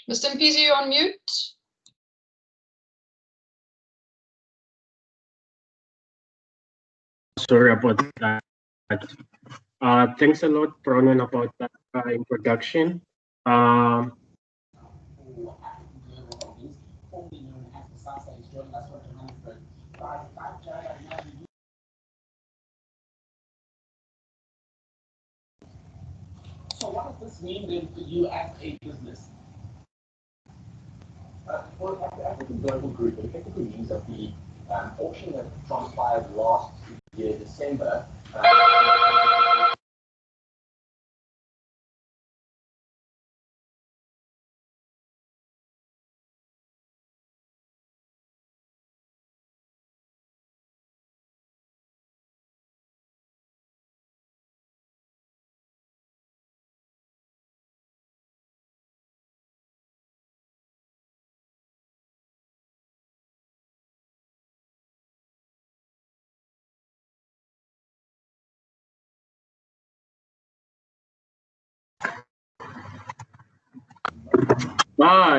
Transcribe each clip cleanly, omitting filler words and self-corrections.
Mr. Mpizi, you're on mute. Sorry about that. Thanks a lot, Bronwyn, about that introduction. So what does this mean then for you as a business? For the African Global Group, it effectively means that the auction that transpired last year, December,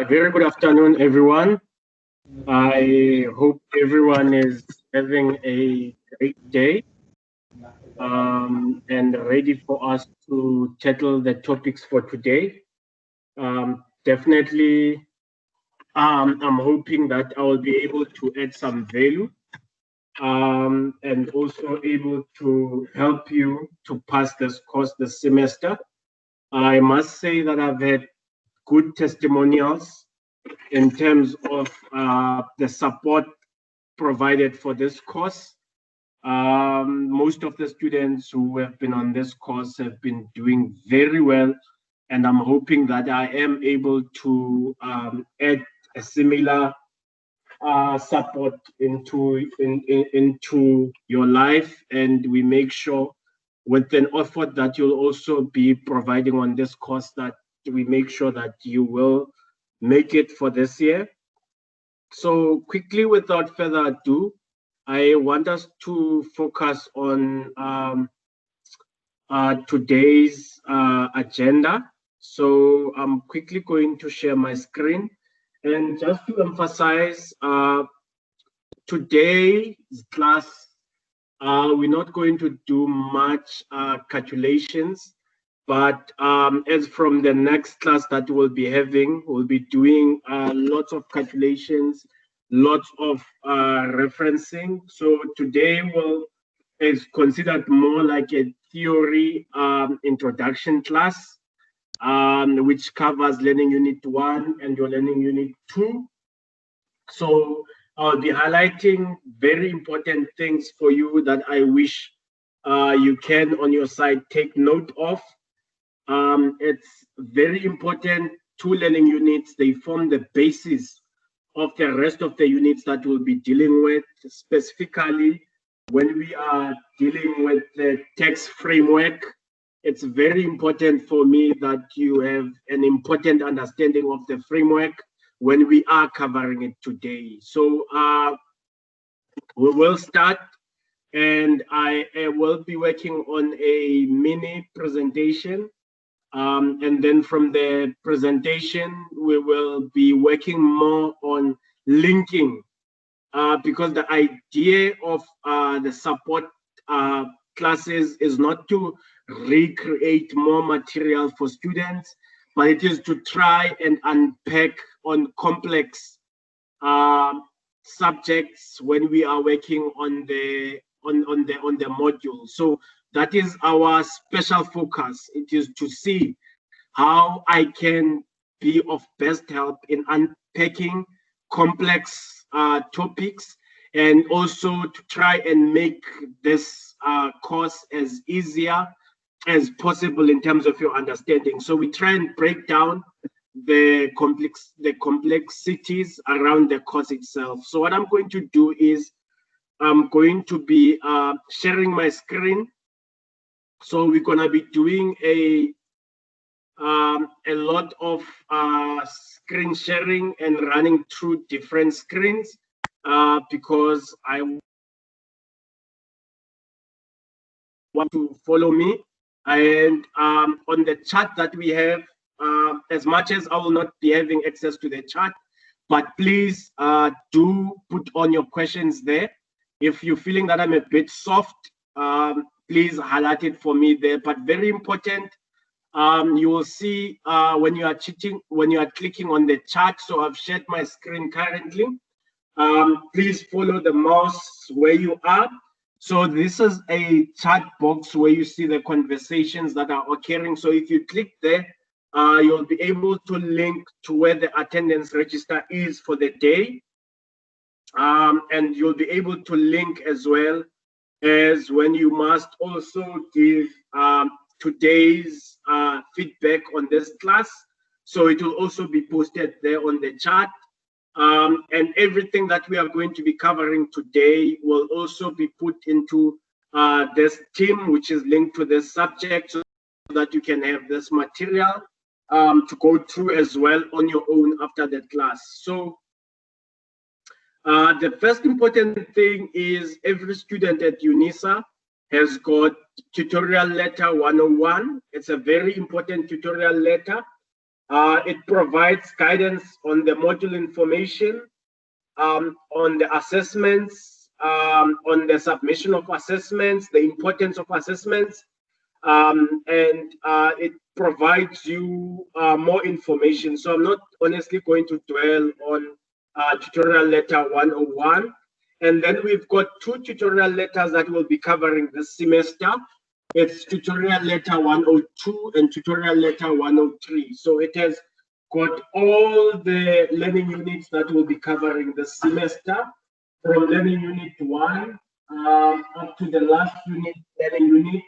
Very good afternoon, everyone. I hope everyone is having a great day and ready for us to tackle the topics for today. Definitely, I'm hoping that I will be able to add some value and also able to help you to pass this course this semester. I must say that I've had good testimonials in terms of the support provided for this course. Most of the students who have been on this course have been doing very well, and I'm hoping that I am able to add a similar support into your life, and we make sure with an effort that you'll also be providing on this course that we make sure that you will make it for this year. So quickly, without further ado, I want us to focus on today's agenda. So I'm quickly going to share my screen. And just to emphasize, today's class, we're not going to do much calculations, but as from the next class that we'll be having, we'll be doing lots of calculations, lots of referencing. So today is considered more like a theory introduction class, which covers Learning Unit 1 and your Learning Unit 2. So I'll be highlighting very important things for you that I wish you can on your side take note of. It's very important. 2 learning units, they form the basis of the rest of the units that we'll be dealing with, specifically when we are dealing with the tax framework. It's very important for me that you have an important understanding of the framework when we are covering it today. So we will start, and I will be working on a mini presentation. And then from the presentation, we will be working more on linking because the idea of the support classes is not to recreate more material for students, but it is to try and unpack on complex subjects when we are working on the module. So that is our special focus. It is to see how I can be of best help in unpacking complex topics, and also to try and make this course as easier as possible in terms of your understanding. So we try and break down the complexities around the course itself. So what I'm going to do is I'm going to be sharing my screen. So we're gonna be doing a lot of screen sharing and running through different screens because I want to follow me. And on the chart that we have, as much as I will not be having access to the chat, but please do put on your questions there. If you're feeling that I'm a bit soft, please highlight it for me there. But very important, you will see when you are clicking on the chat. So I've shared my screen currently. Please follow the mouse where you are. So this is a chat box where you see the conversations that are occurring. So if you click there, you'll be able to link to where the attendance register is for the day. And you'll be able to link as well as when you must also give today's feedback on this class. So it will also be posted there on the chat. And everything that we are going to be covering today will also be put into this team, which is linked to this subject, so that you can have this material to go through as well on your own after that class. So the first important thing is every student at UNISA has got tutorial letter 101. It's a very important tutorial letter. It provides guidance on the module information, on the assessments, on the submission of assessments, the importance of assessments, and it provides you more information. So I'm not honestly going to dwell on tutorial letter 101. And then we've got two tutorial letters that we'll be covering this semester. It's tutorial letter 102 and tutorial letter 103. So it has got all the learning units that we'll be covering this semester, from learning unit 1 up to the last unit, learning unit,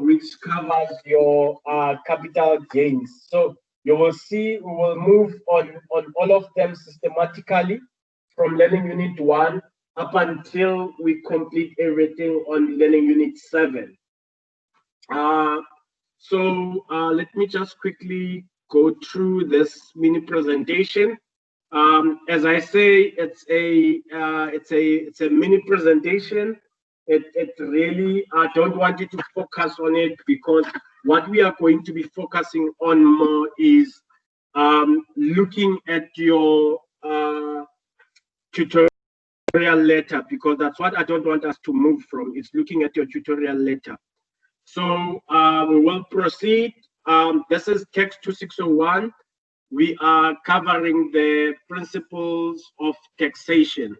which covers your capital gains. So you will see we will move on all of them systematically from learning unit 1 up until we complete everything on learning unit 7. So let me just quickly go through this mini presentation. As I say, it's a mini presentation. It really, I don't want you to focus on it, because what we are going to be focusing on more is looking at your tutorial letter, because that's what I don't want us to move from. It's looking at your tutorial letter. So we will proceed. This is TAX2601. We are covering the principles of taxation.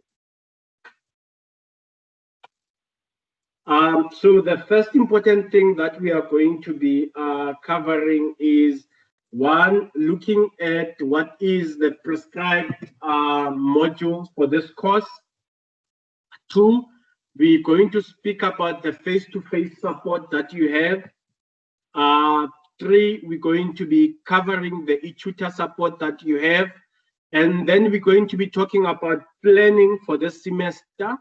So the first important thing that we are going to be covering is, one, looking at what is the prescribed modules for this course. Two, we're going to speak about the face-to-face support that you have. Three, we're going to be covering the e-tutor support that you have. And then we're going to be talking about planning for this semester.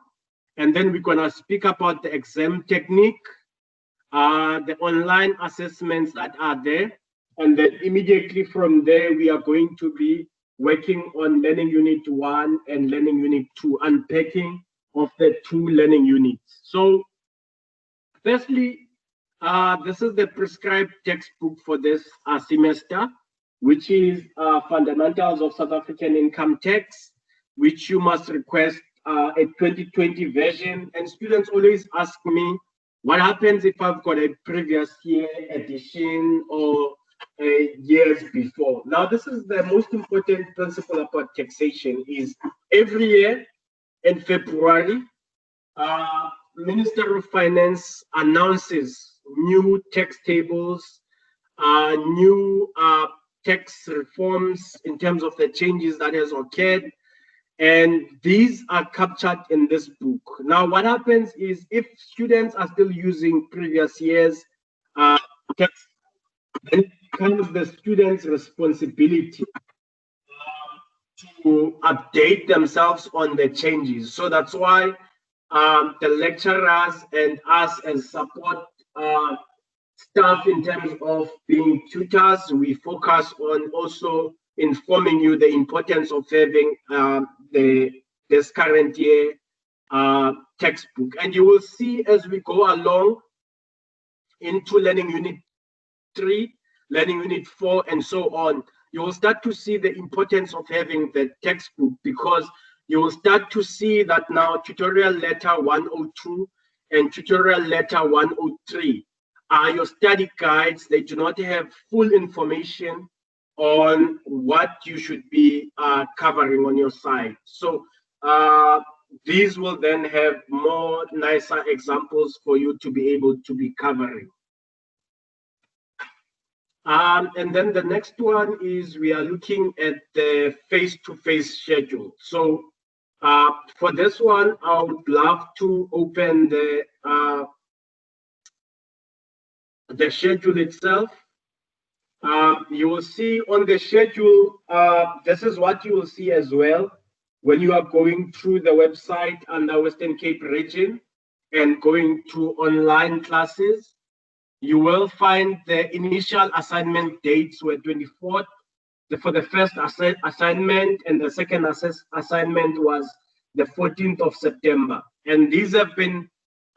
And then we're going to speak about the exam technique, the online assessments that are there. And then immediately from there, we are going to be working on Learning Unit 1 and Learning Unit 2, unpacking of the two learning units. So firstly, this is the prescribed textbook for this semester, which is Fundamentals of South African Income Tax, which you must request a 2020 version. And students always ask me, what happens if I've got a previous year edition or years before? Now, this is the most important principle about taxation, is every year in February, Minister of Finance announces new tax tables, new tax reforms in terms of the changes that has occurred. And these are captured in this book. Now, what happens is, if students are still using previous years' text, then it becomes the students' responsibility to update themselves on the changes. So that's why the lecturers and us as support staff, in terms of being tutors, we focus on also informing you the importance of having this current year textbook. And you will see as we go along into Learning Unit 3, Learning Unit 4, and so on, you will start to see the importance of having the textbook, because you will start to see that now tutorial letter 102 and tutorial letter 103 are your study guides. They do not have full information on what you should be covering on your site. So these will then have more nicer examples for you to be able to be covering. And then the next one is we are looking at the face-to-face schedule. So for this one, I would love to open the schedule itself. You will see on the schedule, this is what you will see as well when you are going through the website under Western Cape region and going to online classes. You will find the initial assignment dates were 24th for the first assignment, and the second assignment was the 14th of September. And these have been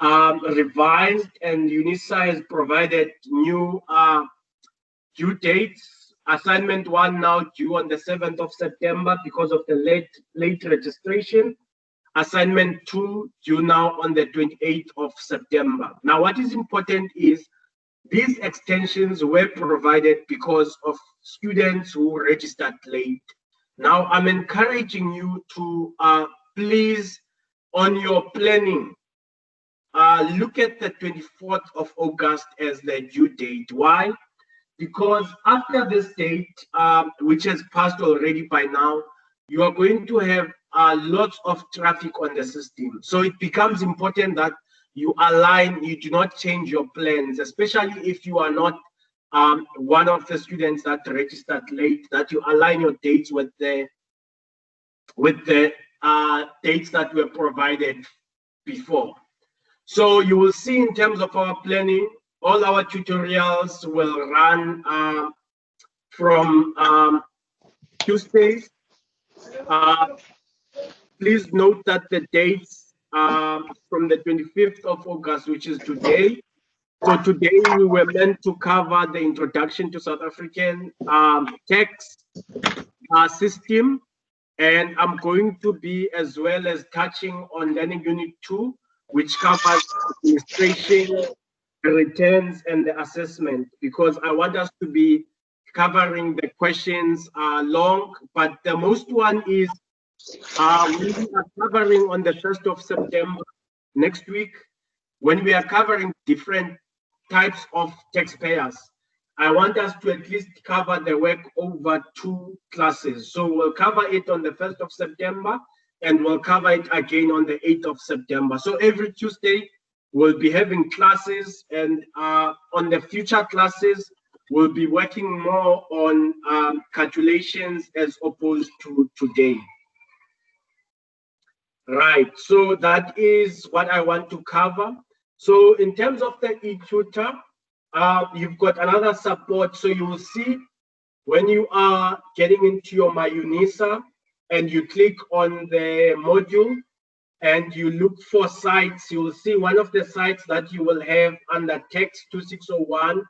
revised, and UNISA has provided new due dates. Assignment 1 now due on the 7th of September because of the late registration. Assignment 2 due now on the 28th of September. Now, what is important is these extensions were provided because of students who registered late. Now, I'm encouraging you to please, on your planning, look at the 24th of August as the due date. Why? Because after this date, which has passed already by now, you are going to have lots of traffic on the system. So it becomes important that you align, you do not change your plans, especially if you are not one of the students that registered late, that you align your dates with the dates that were provided before. So you will see in terms of our planning, all our tutorials will run from Tuesdays. Please note that the dates from the 25th of August, which is today. So today we were meant to cover the introduction to South African tax system, and I'm going to be as well as touching on Learning Unit 2, which covers administration, the returns, and the assessment, because I want us to be covering the questions long, but the most one is we are covering on the 1st of September next week, when we are covering different types of taxpayers. I want us to at least cover the work over 2 classes. So we'll cover it on the 1st of September, and we'll cover it again on the 8th of September. So every Tuesday, we'll be having classes, and on the future classes, we'll be working more on calculations as opposed to today. Right, so that is what I want to cover. So in terms of the e-tutor, you've got another support. So you will see when you are getting into your My UNISA and you click on the module and you look for sites, you will see one of the sites that you will have under TAX2601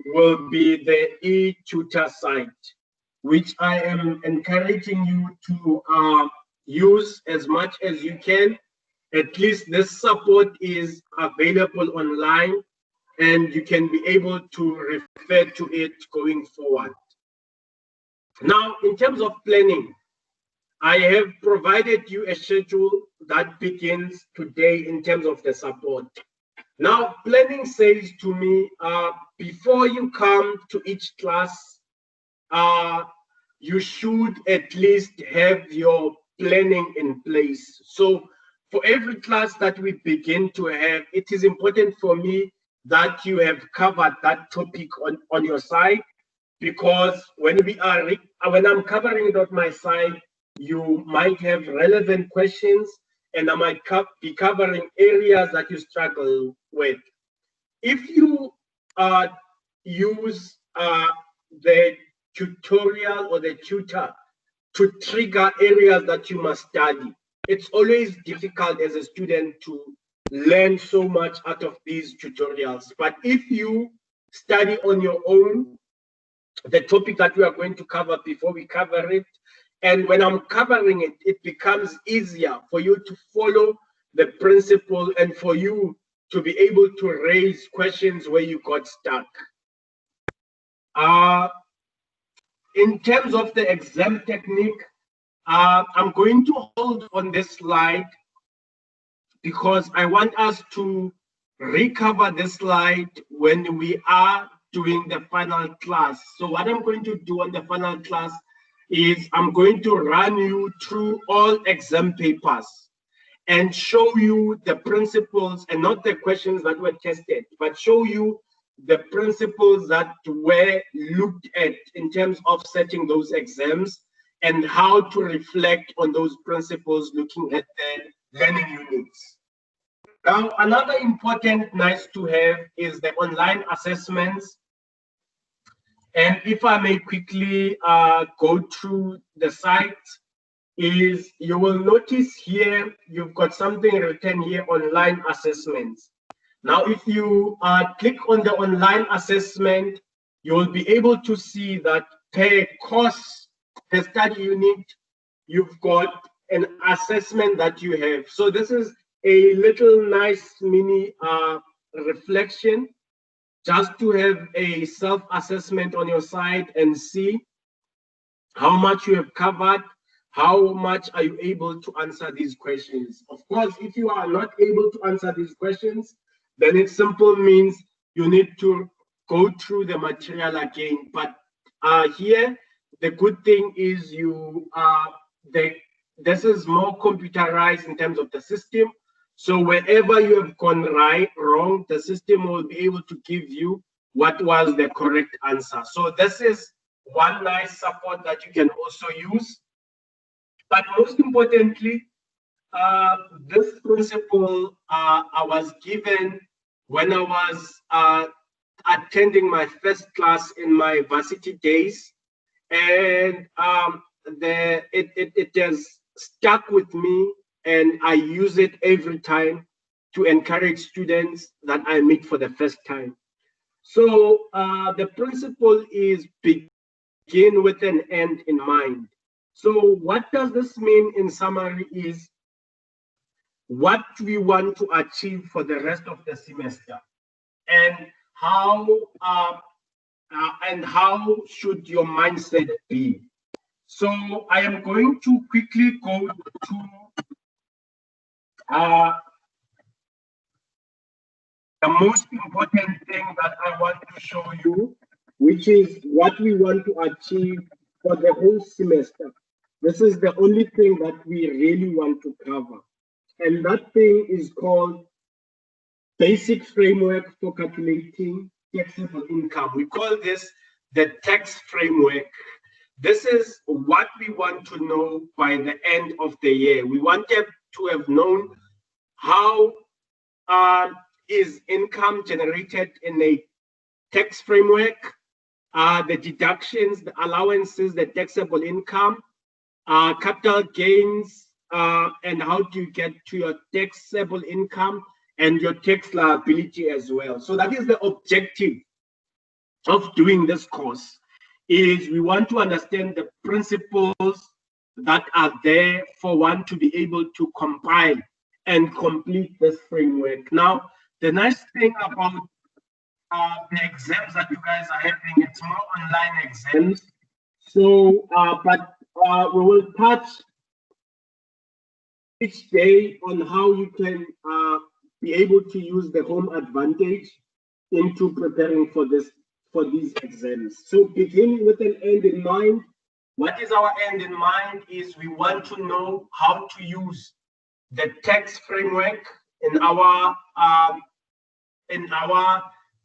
will be the e-tutor site, which I am encouraging you to use as much as you can. At least this support is available online, and you can be able to refer to it going forward. Now, in terms of planning, I have provided you a schedule that begins today in terms of the support. Now, planning says to me, before you come to each class, you should at least have your planning in place. So for every class that we begin to have, it is important for me that you have covered that topic on your side, because when I'm covering it on my side, you might have relevant questions, and I might be covering areas that you struggle with. If you use the tutorial or the tutor to trigger areas that you must study, it's always difficult as a student to learn so much out of these tutorials. But if you study on your own, the topic that we are going to cover before we cover it. And when I'm covering it, it becomes easier for you to follow the principle and for you to be able to raise questions where you got stuck. In terms of the exam technique, I'm going to hold on this slide because I want us to recover this slide when we are doing the final class. So what I'm going to do on the final class is I'm going to run you through all exam papers and show you the principles, and not the questions that were tested, but show you the principles that were looked at in terms of setting those exams and how to reflect on those principles looking at the learning units. Now, another important nice to have is the online assessments. And if I may quickly go through the site, is you will notice here, you've got something written here, online assessments. Now, if you click on the online assessment, you will be able to see that per course, per study unit, you've got an assessment that you have. So this is a little nice mini reflection, just to have a self-assessment on your side and see how much you have covered, how much are you able to answer these questions. Of course, if you are not able to answer these questions, then it simply means you need to go through the material again. But here, the good thing is this is more computerized in terms of the system. So wherever you have gone wrong, the system will be able to give you what was the correct answer. So this is one nice support that you can also use. But most importantly, this principle I was given when I was attending my first class in my varsity days, and it has stuck with me, and I use it every time to encourage students that I meet for the first time. So the principle is begin with an end in mind. So what does this mean in summary is what we want to achieve for the rest of the semester, and how should your mindset be. So I am going to quickly go to the most important thing that I want to show you, which is what we want to achieve for the whole semester. This is the only thing that we really want to cover. And that thing is called Basic Framework for Calculating Taxable Income. We call this the tax framework. This is what we want to know by the end of the year. We wanted to have known how is income generated in a tax framework, the deductions, the allowances, the taxable income, capital gains, and how do you get to your taxable income and your tax liability as well. So that is the objective of doing this course, is we want to understand the principles that are there for one to be able to compile and complete this framework. Now, the nice thing about the exams that you guys are having, it's more online exams. So, but we will touch each day on how you can be able to use the home advantage into preparing for these exams. So beginning with an end in mind, what is our end in mind is we want to know how to use the tax framework in our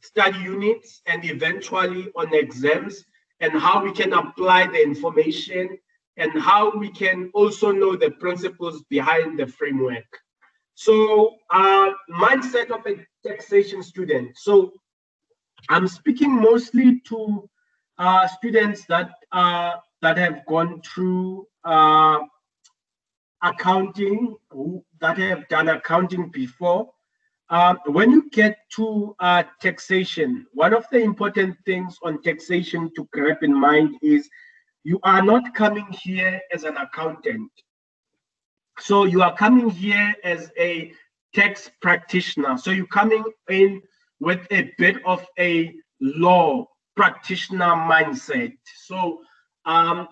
study units and eventually on exams, and how we can apply the information and how we can also know the principles behind the framework. So mindset of a taxation student. So I'm speaking mostly to students that have gone through accounting, that have done accounting before. When you get to taxation, one of the important things on taxation to keep in mind is you are not coming here as an accountant. So you are coming here as a tax practitioner. So you're coming in with a bit of a law practitioner mindset. So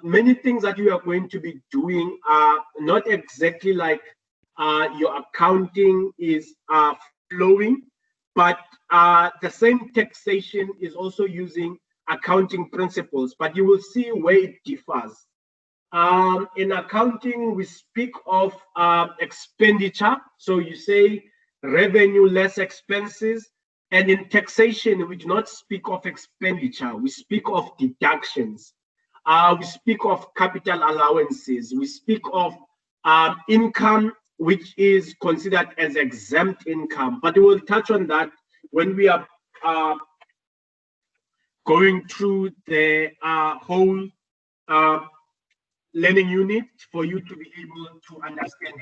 many things that you are going to be doing are not exactly like your accounting is flowing, but the same taxation is also using accounting principles, but you will see where it differs. In accounting, we speak of expenditure. So you say revenue less expenses. And in taxation, we do not speak of expenditure. We speak of deductions. We speak of capital allowances. We speak of income, which is considered as exempt income. But we will touch on that when we are going through the whole learning unit for you to be able to understand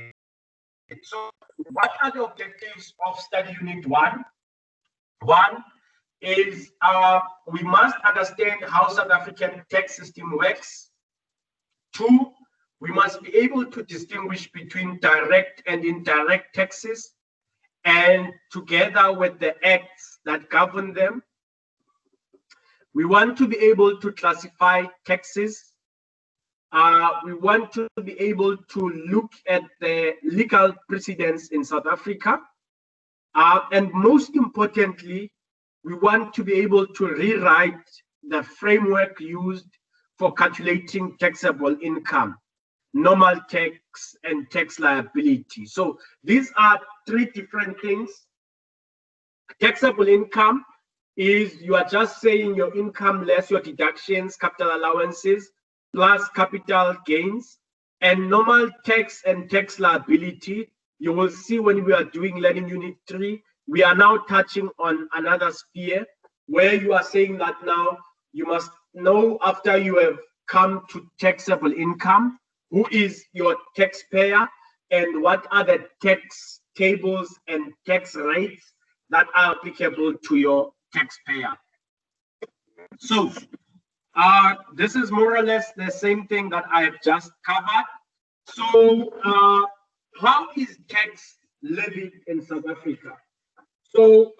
it. So what are the objectives of study unit 1? One is we must understand how South African tax system works. 2, we must be able to distinguish between direct and indirect taxes, and together with the acts that govern them. We want to be able to classify taxes. We want to be able to look at the legal precedents in South Africa. And most importantly, we want to be able to rewrite the framework used for calculating taxable income, normal tax, and tax liability. So these are 3 different things. Taxable income is you are just saying your income less your deductions, capital allowances, plus capital gains. And normal tax and tax liability, you will see when we are doing learning unit 3, we are now touching on another sphere where you are saying that now you must know, after you have come to taxable income, who is your taxpayer and what are the tax tables and tax rates that are applicable to your taxpayer. So this is more or less the same thing that I have just covered. So how is tax levied in South Africa? So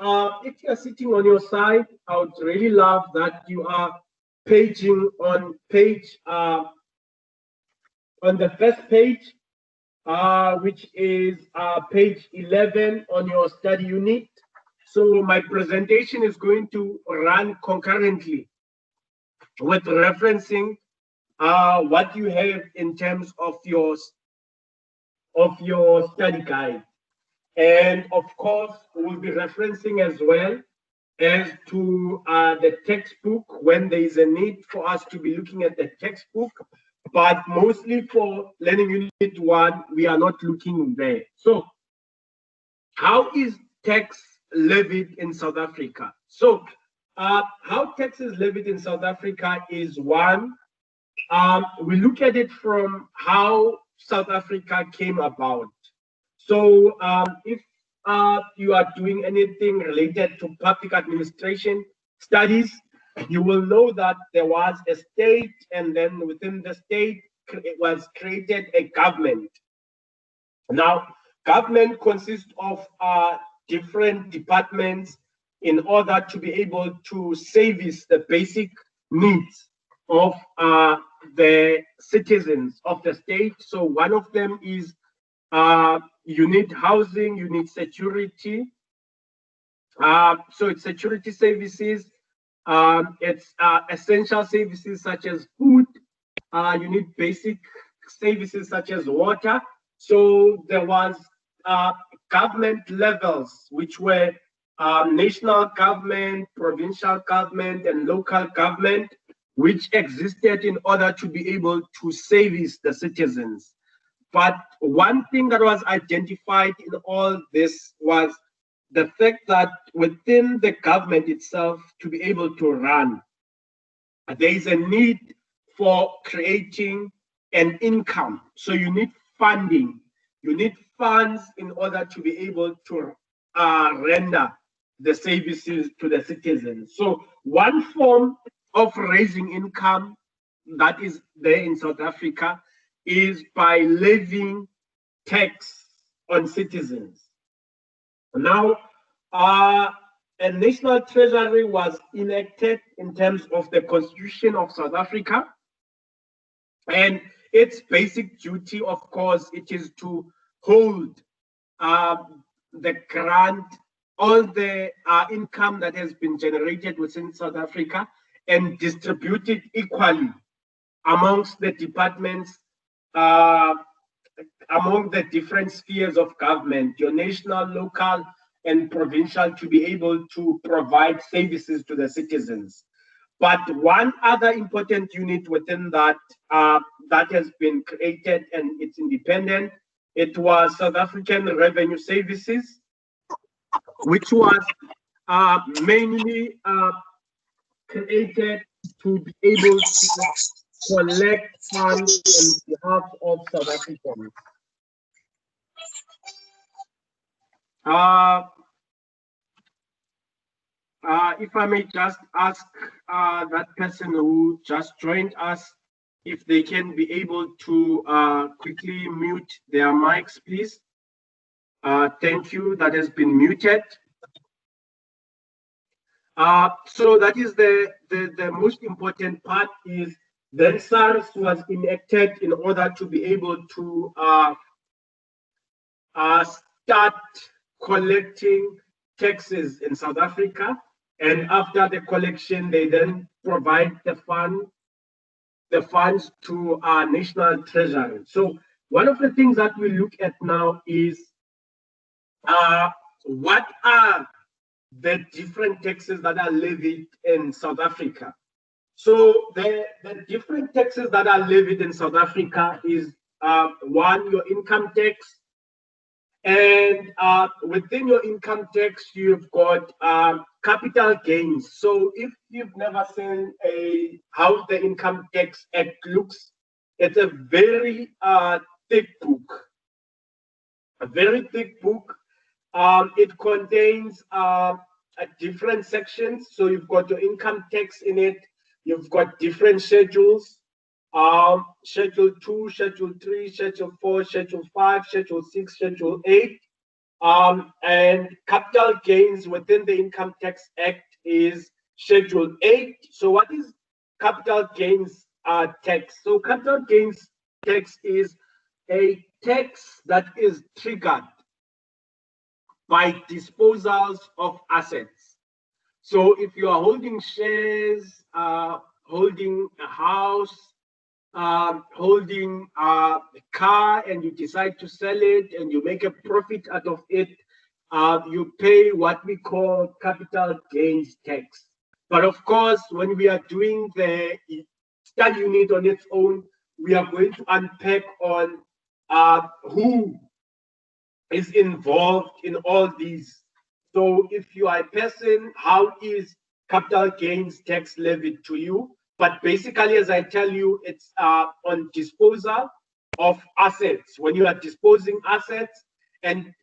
if you're sitting on your side, I would really love that you are paging on page, on the first page, which is page 11 on your study unit. So my presentation is going to run concurrently with referencing what you have in terms of your study guide. And of course, we'll be referencing as well as to the textbook when there is a need for us to be looking at the textbook. But mostly for learning unit 1, we are not looking there. So how is tax levied in South Africa? So how tax is levied in South Africa is 1, we look at it from how South Africa came about. So if you are doing anything related to public administration studies, you will know that there was a state, and then within the state, it was created a government. Now, government consists of different departments in order to be able to service the basic needs of the citizens of the state. So one of them is you need housing, you need security. So it's security services, it's essential services such as food, you need basic services such as water. So there was government levels, which were national government, provincial government, and local government, which existed in order to be able to service the citizens. But one thing that was identified in all this was the fact that within the government itself, to be able to run, there is a need for creating an income. So you need funding, you need funds in order to be able to render the services to the citizens. So one form of raising income that is there in South Africa is by levying tax on citizens. Now, a national treasury was enacted in terms of the Constitution of South Africa, and its basic duty, of course, it is to hold the grant, all the income that has been generated within South Africa, and distribute it equally amongst the departments, among the different spheres of government, your national, local, and provincial, to be able to provide services to the citizens. But one other important unit within that that has been created and it's independent, it was South African Revenue Services, which was mainly created to be able to collect funds on behalf of South Africans. If I may just ask that person who just joined us if they can be able to quickly mute their mics, please. Thank you. That has been muted. So that is the most important part. Is then SARS was enacted in order to be able to start collecting taxes in South Africa, and after the collection, they then provide the funds to our national treasury. So one of the things that we look at now is what are the different taxes that are levied in South Africa. So the different taxes that are levied in South Africa is one, your income tax. And within your income tax, you've got capital gains. So if you've never seen how the Income Tax Act looks, it's a very thick book. A very thick book. It contains different sections. So you've got your income tax in it. You've got different schedules. Schedule 2, Schedule 3, Schedule 4, Schedule 5, Schedule 6, Schedule 8. And capital gains within the Income Tax Act is Schedule 8. So what is capital gains tax? So capital gains tax is a tax that is triggered by disposals of assets. So if you are holding shares, holding a house, holding a car, and you decide to sell it and you make a profit out of it, you pay what we call capital gains tax. But of course, when we are doing the study unit on its own, we are going to unpack on who is involved in all these. So if you are a person, how is capital gains tax levied to you? But basically, as I tell you, it's on disposal of assets. When you are disposing assets, and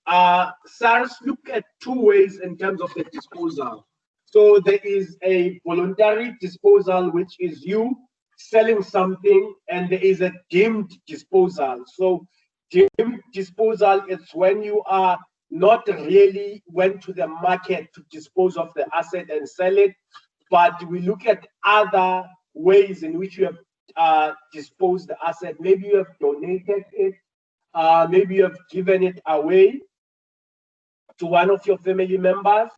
SARS look at two ways in terms of the disposal. So there is a voluntary disposal, which is you selling something, and there is a deemed disposal. So deemed disposal is when you are not really went to the market to dispose of the asset and sell it, but we look at other ways in which you have disposed the asset. Maybe you have donated it, maybe you have given it away to one of your family members.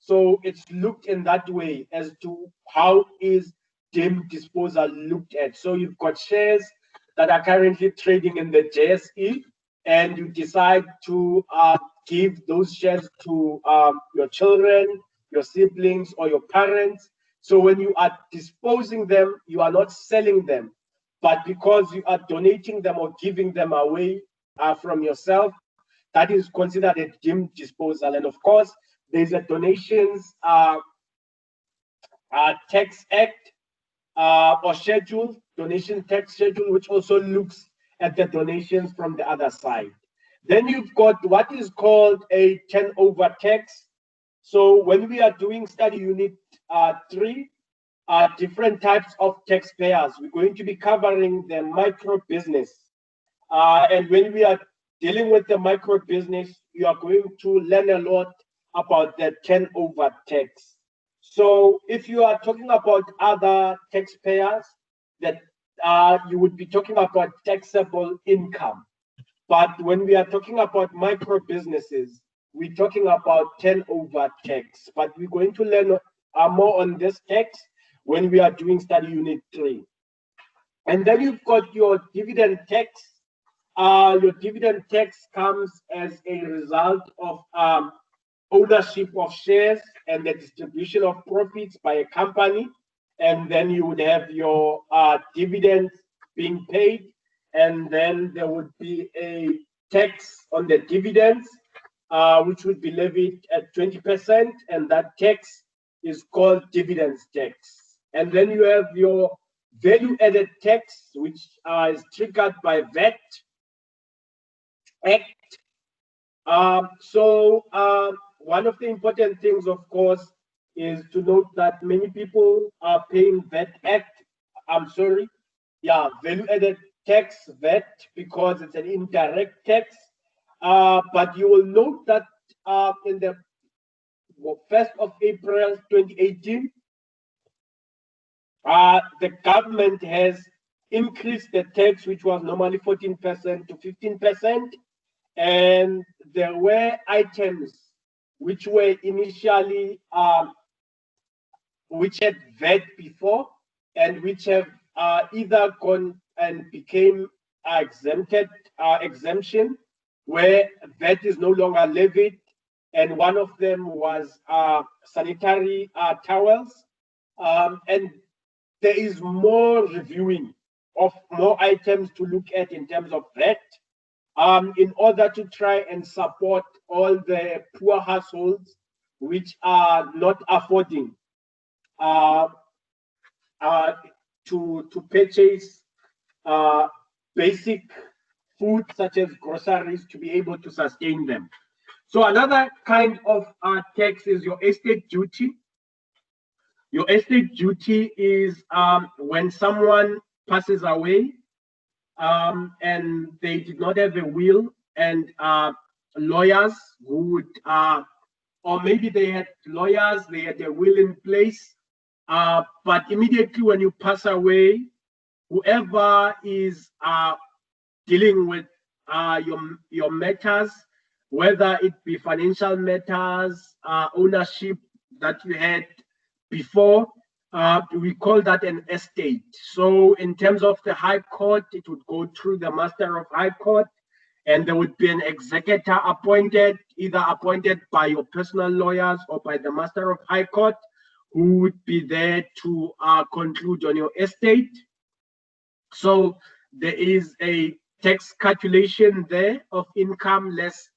So it's looked in that way as to how is deemed disposal looked at. So you've got shares that are currently trading in the JSE, and you decide to give those shares to your children, your siblings, or your parents. So when you are disposing them, you are not selling them, but because you are donating them or giving them away from yourself, that is considered a deemed disposal. And of course, there's a donations tax act or schedule, donation tax schedule, which also looks at the donations from the other side. Then you've got what is called a turnover tax. So when we are doing study unit 3, different types of taxpayers, we're going to be covering the micro business. And when we are dealing with the micro business, you are going to learn a lot about the turnover tax. So if you are talking about other taxpayers, that you would be talking about taxable income. But when we are talking about micro businesses, we're talking about turnover tax. But we're going to learn more on this tax when we are doing study unit 3. And then you've got your dividend tax. Your dividend tax comes as a result of ownership of shares and the distribution of profits by a company. And then you would have your dividends being paid. And then there would be a tax on the dividends, which would be levied at 20%. And that tax is called dividends tax. And then you have your value-added tax, which is triggered by VAT Act. One of the important things, of course, is to note that many people are paying value-added tax, VAT, because it's an indirect tax. But you will note that in the 1st of April 2018, the government has increased the tax, which was normally 14% to 15%. And there were items which were initially, which had VAT before, and which have either gone and became exemption, where VAT is no longer levied. And one of them was sanitary towels. And there is more reviewing of more items to look at in terms of VAT, in order to try and support all the poor households which are not affording to purchase basic food such as groceries to be able to sustain them. So another kind of tax is your estate duty. Your estate duty is when someone passes away and they did not have a will, and lawyers who would, or maybe they had lawyers, they had a will in place, but immediately when you pass away, whoever is dealing with your matters, whether it be financial matters, ownership that you had before, we call that an estate. So in terms of the High Court, it would go through the Master of High Court, and there would be an executor appointed, either appointed by your personal lawyers or by the Master of High Court, who would be there to conclude on your estate. So there is a tax calculation there of income less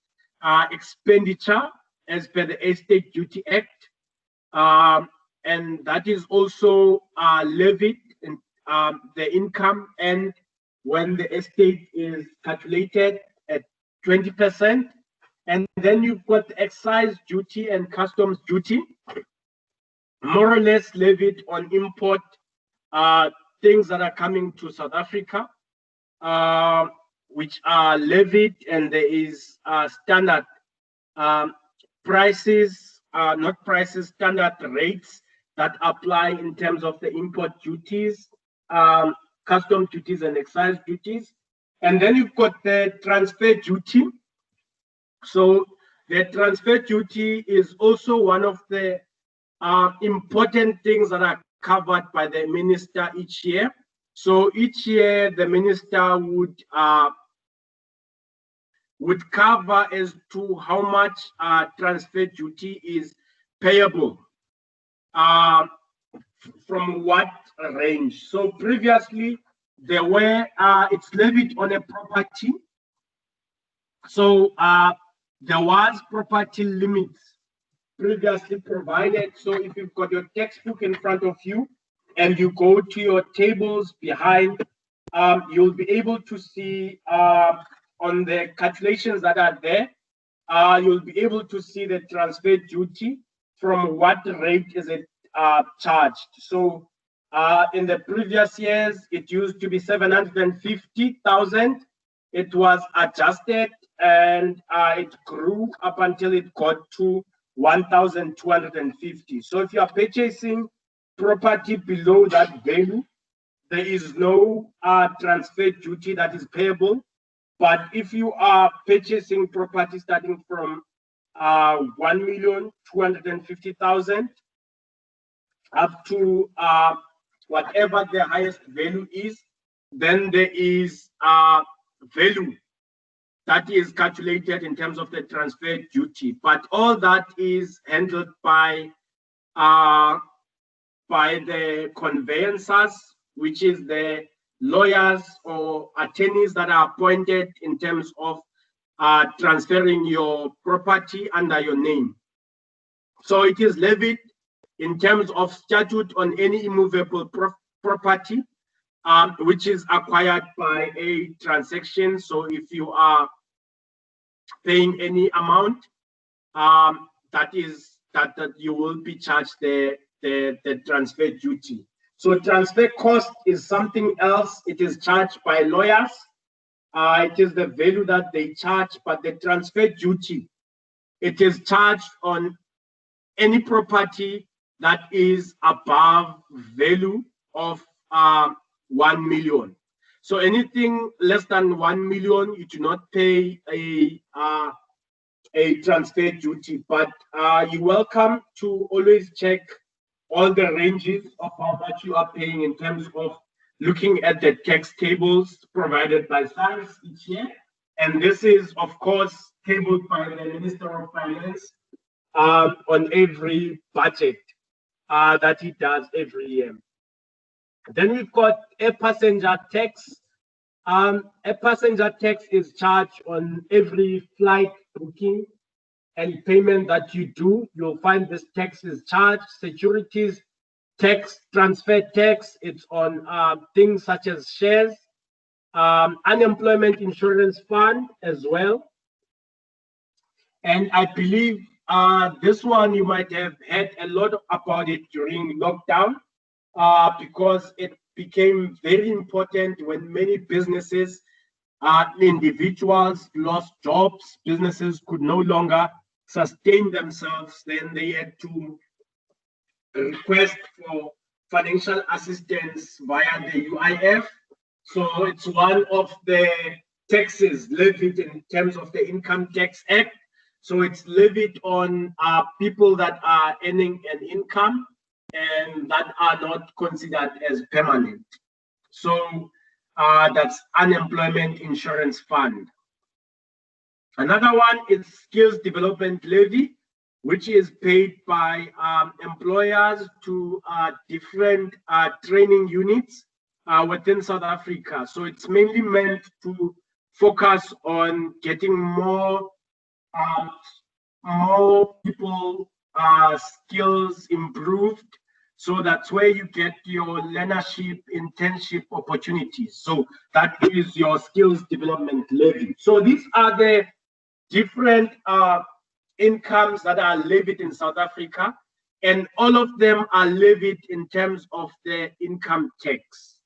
expenditure as per the Estate Duty Act. And that is also levied in the income, and when the estate is calculated at 20%. And then you've got the excise duty and customs duty, more or less levied on import things that are coming to South Africa, which are levied, and there is standard prices, standard rates that apply in terms of the import duties, custom duties, and excise duties. And then you've got the transfer duty. So the transfer duty is also one of the important things that are covered by the minister each year. So each year the minister would cover as to how much transfer duty is payable. From what range? So previously there were it's levied on a property. So there was property limits previously provided. So if you've got your textbook in front of you and you go to your tables behind, you'll be able to see on the calculations that are there, you'll be able to see the transfer duty from what rate is it charged. So in the previous years, it used to be 750,000. It was adjusted and it grew up until it got to 1,250. So if you are purchasing property below that value, there is no transfer duty that is payable. But if you are purchasing property starting from 1,250,000 up to whatever the highest value is, then there is value that is calculated in terms of the transfer duty. But all that is handled by the conveyancers, which is the lawyers or attorneys that are appointed in terms of transferring your property under your name. So it is levied in terms of statute on any immovable property, which is acquired by a transaction. So if you are paying any amount, that you will be charged the transfer duty. So transfer cost is something else. It is charged by lawyers. It is the value that they charge, but the transfer duty, it is charged on any property that is above value of 1 million. So anything less than 1 million, you do not pay a transfer duty, but you're welcome to always check all the ranges of how much you are paying in terms of looking at the tax tables provided by SARS each year. And this is, of course, tabled by the Minister of Finance on every budget that he does every year. Then we've got a passenger tax. A passenger tax is charged on every flight booking and payment that you do. You'll find this tax is charged. Securities tax, transfer tax, it's on things such as shares, unemployment insurance fund as well. And I believe this one you might have heard a lot about it during lockdown because it became very important when many businesses, individuals lost jobs, businesses could no longer sustain themselves, then they had to request for financial assistance via the UIF. So it's one of the taxes levied in terms of the Income Tax Act. So it's levied on people that are earning an income and that are not considered as permanent. So that's unemployment insurance fund. Another one is skills development levy, which is paid by employers to different training units within South Africa. So it's mainly meant to focus on getting more people skills improved. So that's where you get your learnership, internship opportunities. So that is your skills development levy. So these are the different incomes that are levied in South Africa, and all of them are levied in terms of the income tax.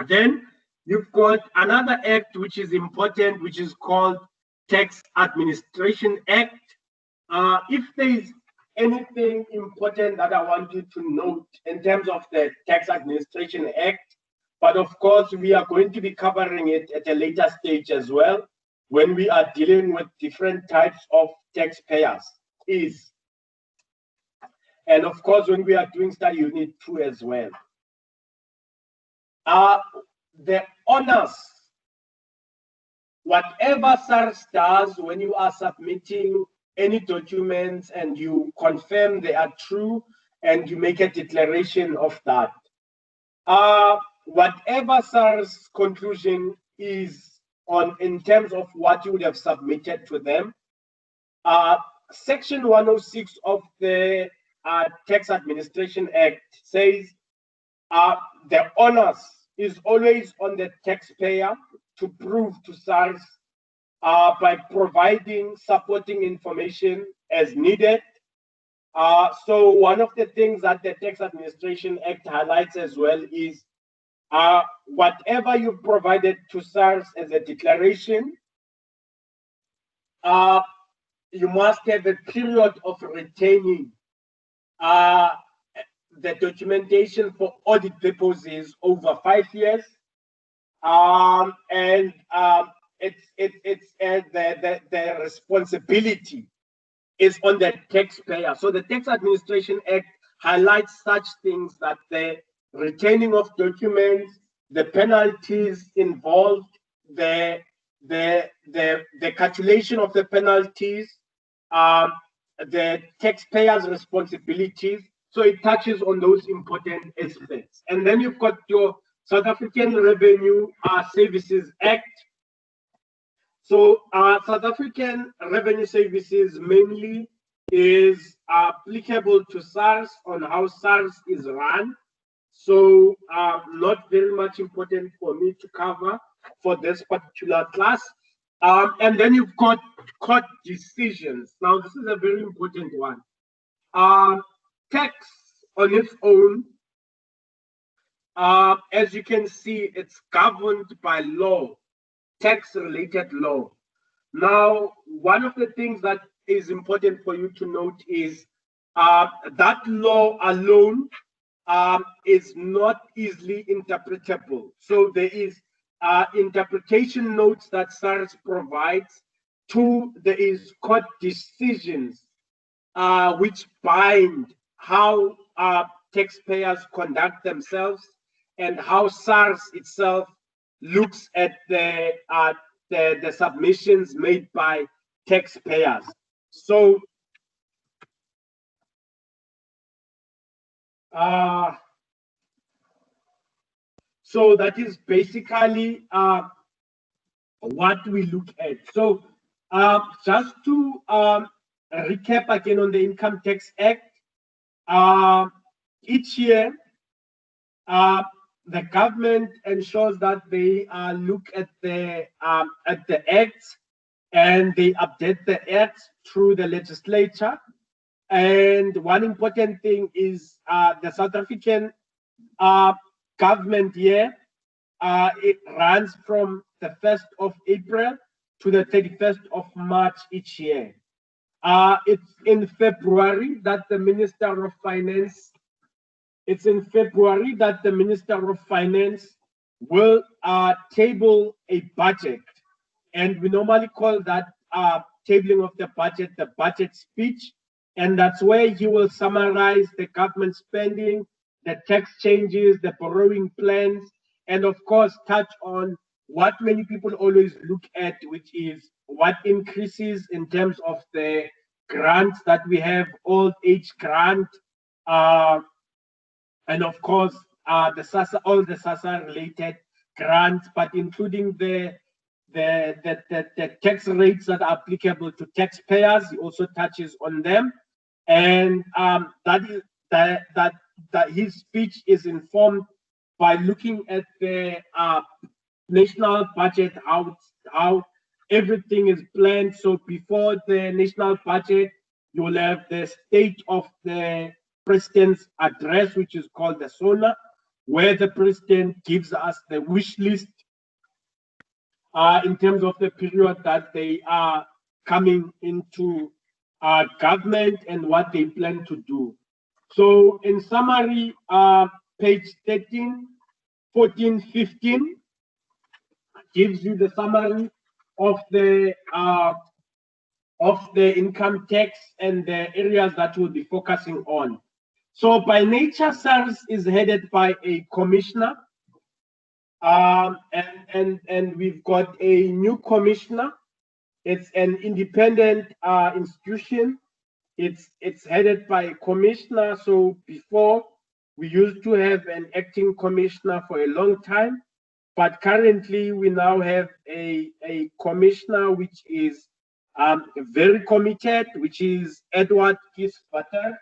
Then you've got another act which is important, which is called Tax Administration Act. If there is anything important that I want you to note in terms of the Tax Administration Act, but of course we are going to be covering it at a later stage as well when we are dealing with different types of taxpayers. And of course, when we are doing study unit 2 as well. The honors, whatever SARS does when you are submitting any documents and you confirm they are true and you make a declaration of that. Whatever SARS conclusion is on in terms of what you would have submitted to them, Section 106 of the Tax Administration Act says the onus is always on the taxpayer to prove to SARS by providing supporting information as needed. So one of the things that the Tax Administration Act highlights as well is whatever you provided to SARS as a declaration, you must have a period of retaining the documentation for audit purposes over 5 years, and the responsibility is on the taxpayer. So the Tax Administration Act highlights such things that the retaining of documents, the penalties involved, the calculation of the penalties, the taxpayer's responsibilities. So it touches on those important aspects. And then you've got your South African Revenue Services Act. So South African Revenue Services mainly is applicable to SARS on how SARS is run. So not very much important for me to cover for this particular class. And then you've got court decisions. Now, this is a very important one. Tax on its own, as you can see, it's governed by law, tax-related law. Now, one of the things that is important for you to note is that law alone is not easily interpretable. So there is interpretation notes that SARS provides. There is court decisions which bind how taxpayers conduct themselves and how SARS itself looks at the submissions made by taxpayers. So so that is basically what we look at. So just to recap again on the Income Tax Act, each year the government ensures that they look at the acts and they update the acts through the legislature. And one important thing is the South African government year. It runs from the 1st of April to the 31st of March each year. It's in February that the Minister of Finance will table a budget. And we normally call that tabling of the budget speech. And that's where he will summarize the government spending, the tax changes, the borrowing plans, and of course, touch on what many people always look at, which is what increases in terms of the grants that we have, old age grant, and of course, the SASSA, all the SASSA related grants, but including the tax rates that are applicable to taxpayers. He also touches on them. And that his speech is informed by looking at the national budget, how everything is planned. So before the national budget, you will have the state of the president's address, which is called the SONA, where the president gives us the wish list in terms of the period that they are coming into government and what they plan to do. So in summary, page 13, 14, 15 gives you the summary of the income tax and the areas that we'll be focusing on. So by nature, SARS is headed by a commissioner, and we've got a new commissioner. It's an independent institution. It's headed by a commissioner. So before, we used to have an acting commissioner for a long time, but currently we now have a commissioner which is very committed, which is Edward Kisvater,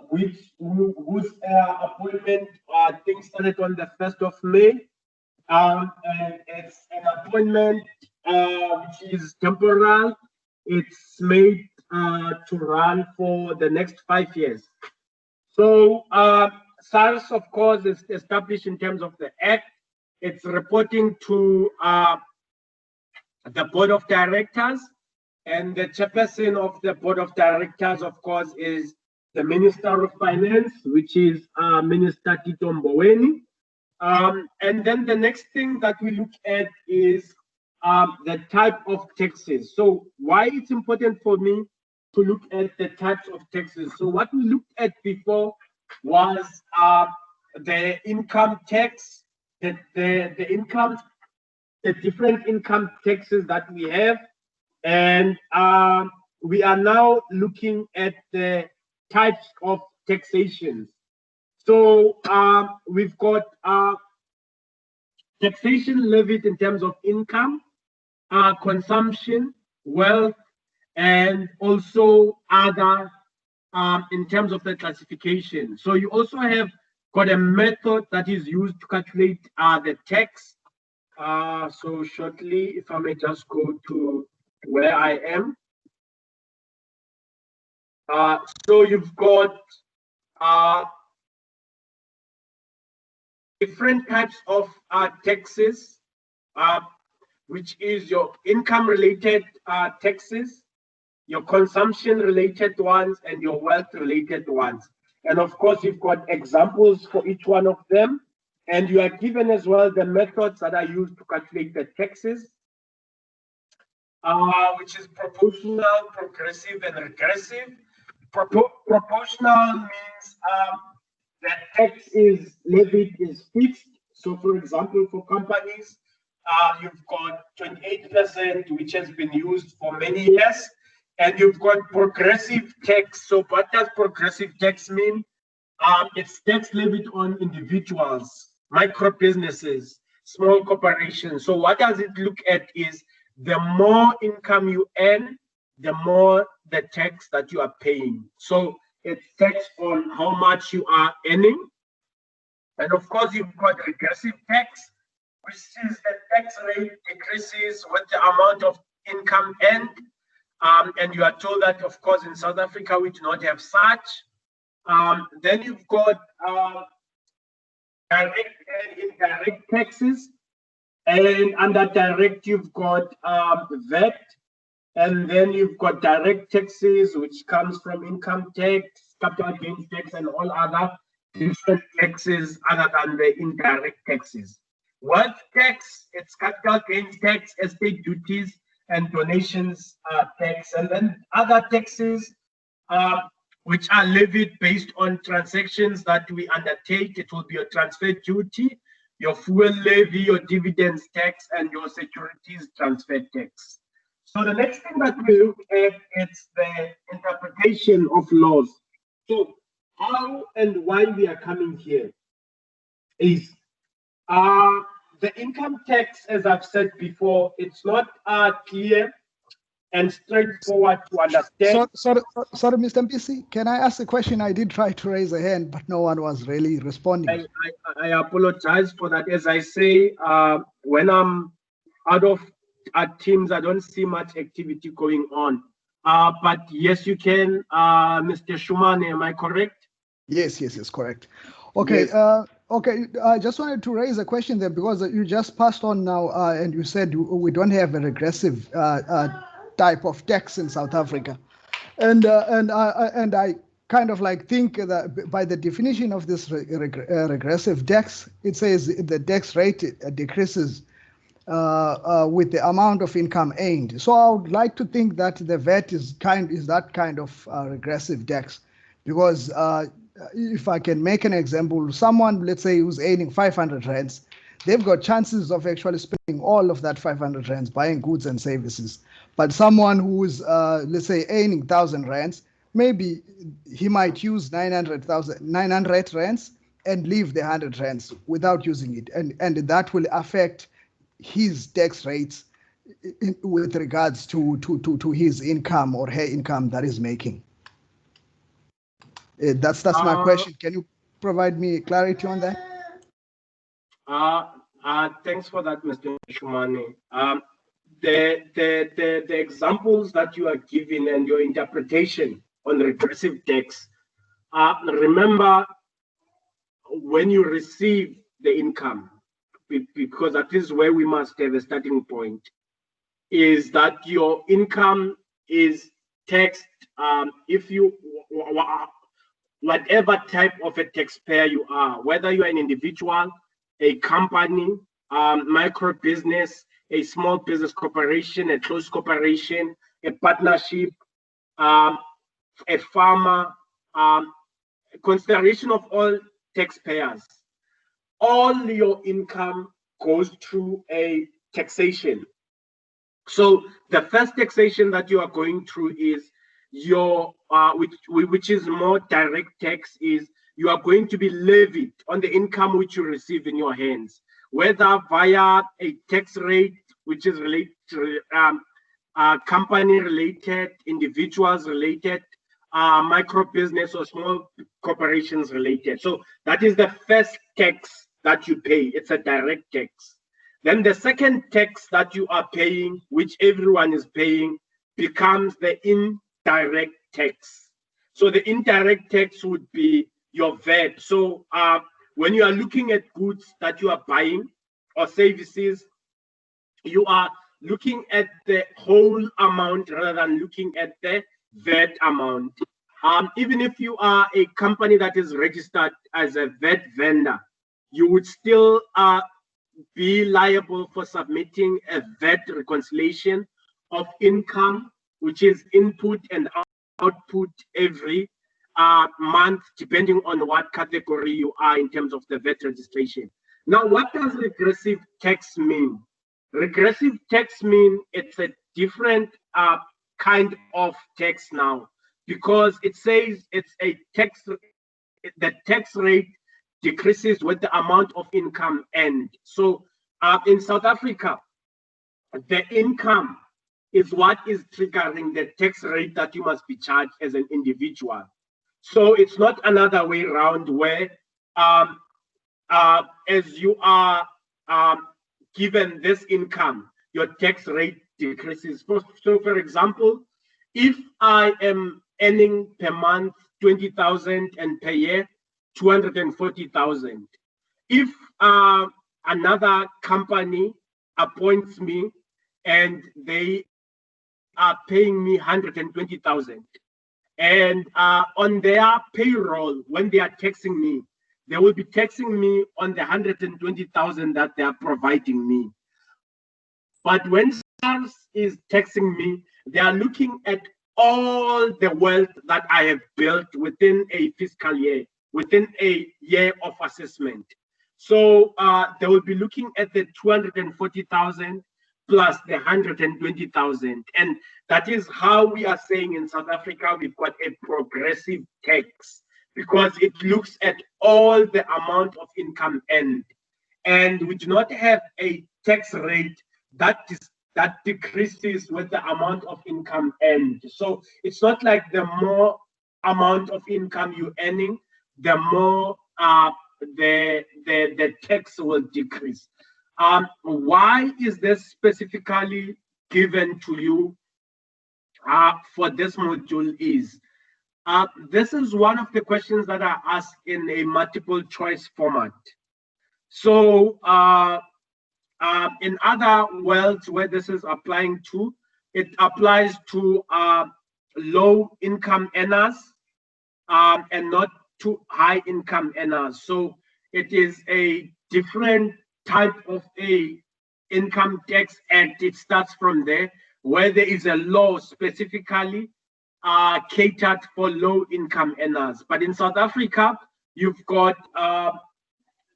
whose appointment I think started on the 1st of May. And it's an appointment which is temporal. It's made to run for the next 5 years. So SARS, of course, is established in terms of the Act. It's reporting to the Board of Directors, and the chairperson of the Board of Directors, of course, is the Minister of Finance, which is Minister Tito Mboweni. And then the next thing that we look at is the type of taxes. So why it's important for me to look at the types of taxes. So what we looked at before was the income tax, the different income taxes that we have. And we are now looking at the types of taxation. So we've got taxation levied in terms of income, consumption, wealth, and also other in terms of the classification. So you also have got a method that is used to calculate the tax. So shortly, if I may just go to where I am. So you've got different types of taxes, which is your income-related taxes, your consumption-related ones, and your wealth-related ones. And of course, you've got examples for each one of them. And you are given as well the methods that are used to calculate the taxes, which is proportional, progressive, and regressive. Proportional means the tax is levied is fixed. So, for example, for companies, you've got 28%, which has been used for many years, and you've got progressive tax. So, what does progressive tax mean? It's tax levied on individuals, micro businesses, small corporations. So, what does it look at is the more income you earn, the more the tax that you are paying. So it's tax on how much you are earning. And of course, you've got regressive tax, which is the tax rate decreases with the amount of income earned. And you are told that, of course, in South Africa, we do not have such. Then you've got direct and indirect taxes. And under direct, you've got VAT. And then you've got direct taxes, which comes from income tax, capital gains tax, and all other different taxes other than the indirect taxes. Wealth tax, it's capital gains tax, estate duties, and donations tax. And then other taxes, which are levied based on transactions that we undertake. It will be your transfer duty, your fuel levy, your dividends tax, and your securities transfer tax. So the next thing that we look at is the interpretation of laws. So how and why we are coming here is the income tax, as I've said before, it's not clear and straightforward to understand. Sorry, Mr. Mpisi, can I ask a question? I did try to raise a hand, but no one was really responding. I apologize for that. As I say, when I'm out of teams, I don't see much activity going on. But yes, you can, Mr. Schumann, am I correct? Yes, correct. Okay, yes. Okay. I just wanted to raise a question there because you just passed on now, and you said we don't have a regressive type of tax in South Africa, and I kind of like think that by the definition of this regressive tax, it says the tax rate decreases with the amount of income earned. So I would like to think that the VAT is that kind of regressive tax, because if I can make an example, someone, let's say, who's earning 500 rands, they've got chances of actually spending all of that 500 rands buying goods and services. But someone who's, let's say, earning 1,000 rands, maybe he might use 900 rands and leave the 100 rands without using it. And that will affect his tax rates with regards to his income or her income that is making. That's my question. Can you provide me clarity on that? Thanks for that, Mr. Shumani. The examples that you are giving and your interpretation on regressive tax, remember when you receive the income, because that is where we must have a starting point, is that your income is taxed if you, whatever type of a taxpayer you are, whether you are an individual, a company, micro business, a small business corporation, a closed corporation, a partnership, a farmer, consideration of all taxpayers, all your income goes through a taxation. So the first taxation that you are going through is your, which is more direct tax, is you are going to be levied on the income which you receive in your hands, whether via a tax rate, which is related to company related, individuals related, micro business or small corporations related. So that is the first tax that you pay. It's a direct tax. Then the second tax that you are paying, which everyone is paying, becomes the indirect tax. So the indirect tax would be your VAT. So when you are looking at goods that you are buying or services, you are looking at the whole amount rather than looking at the VAT amount. Even if you are a company that is registered as a VAT vendor, you would still be liable for submitting a VAT reconciliation of income, which is input and output every month, depending on what category you are in terms of the VAT registration. Now, what does regressive tax mean? Regressive tax means it's a different kind of tax now, because it says it's a tax, the tax rate decreases with the amount of income earned. So in South Africa, the income is what is triggering the tax rate that you must be charged as an individual. So it's not another way around where as you are given this income, your tax rate decreases. So for example, if I am earning per month 20,000 and per year 240,000, if another company appoints me and they are paying me 120,000, and on their payroll, when they are taxing me, they will be taxing me on the 120,000 that they are providing me. But when SARS is taxing me, they are looking at all the wealth that I have built within a fiscal year, within a year of assessment. So they will be looking at the 240,000 plus the 120,000. And that is how we are saying in South Africa, we've got a progressive tax, because it looks at all the amount of income earned. And we do not have a tax rate that decreases with the amount of income earned. So it's not like the more amount of income you're earning, the more the tax will decrease. Why is this specifically given to you for this module is, this is one of the questions that are asked in a multiple choice format. So in other worlds where this is applying to, it applies to low income earners and not to high income earners. So it is a different type of a income tax act. It starts from there, where there is a law specifically catered for low income earners. But in South Africa, you've got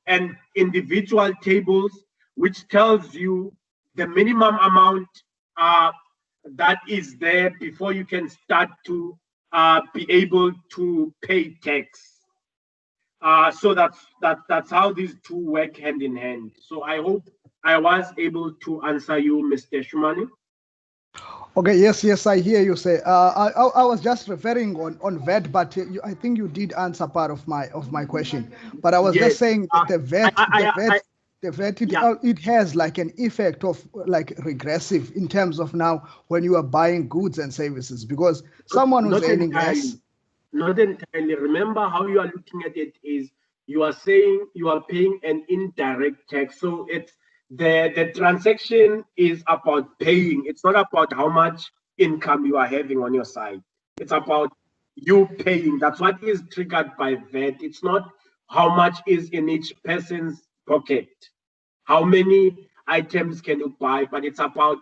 an individual tables which tells you the minimum amount that is there before you can start to be able to pay tax. So that's how these two work hand in hand. So I hope I was able to answer you, Mr. Shumani. Okay, yes, I hear you say. I was just referring on VAT, but I think you did answer part of my question. But I was just saying that the VAT, The VAT, Yeah. it has like an effect of like regressive in terms of now when you are buying goods and services, because someone who's Not earning entirely. less. Not entirely. Remember how you are looking at it is you are saying you are paying an indirect tax. So it's the transaction is about paying. It's not about how much income you are having on your side. It's about you paying. That's what is triggered by VAT. It's not how much is in each person's pocket. How many items can you buy? But it's about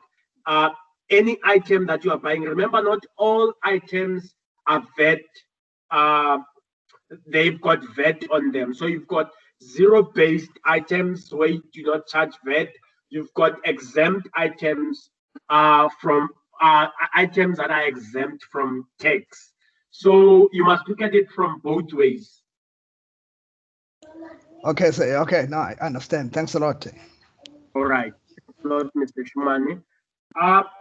uh, any item that you are buying. Remember, not all items are VAT. Uh, they've got VAT on them. So you've got zero-based items where you do not charge VAT. You've got exempt items from items that are exempt from tax. So you must look at it from both ways. Okay, so okay, now I understand. Thanks a lot. All right. Thanks a lot, Mr. Shumani.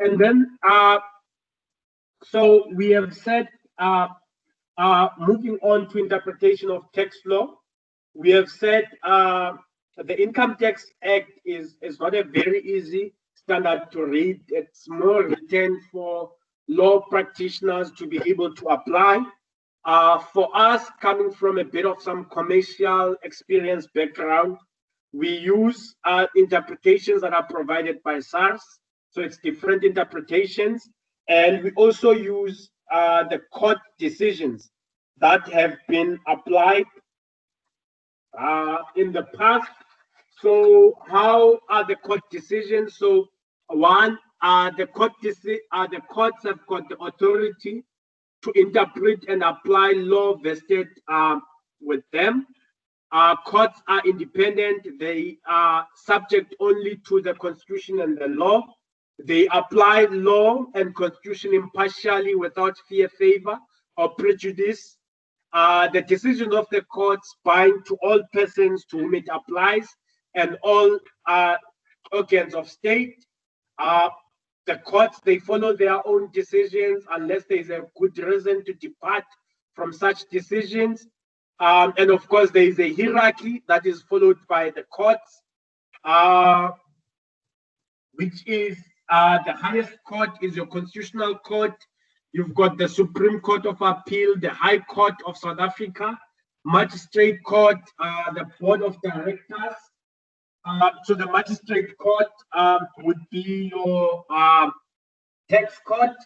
And then, so we have said, moving on to interpretation of tax law, we have said the Income Tax Act is not a very easy standard to read. It's more written for law practitioners to be able to apply. For us, coming from a bit of some commercial experience background, we use interpretations that are provided by SARS. So it's different interpretations. And we also use the court decisions that have been applied in the past. So how are the court decisions? So one, the courts have got the authority to interpret and apply law vested with them. Courts are independent. They are subject only to the Constitution and the law. They apply law and Constitution impartially without fear, favor, or prejudice. The decision of the courts bind to all persons to whom it applies and all organs of state. The courts, they follow their own decisions unless there is a good reason to depart from such decisions. And of course, there is a hierarchy that is followed by the courts, which is the highest court is your constitutional court. You've got the Supreme Court of Appeal, the High Court of South Africa, Magistrate Court, the Board of Directors. So the Magistrate Court would be your tax court.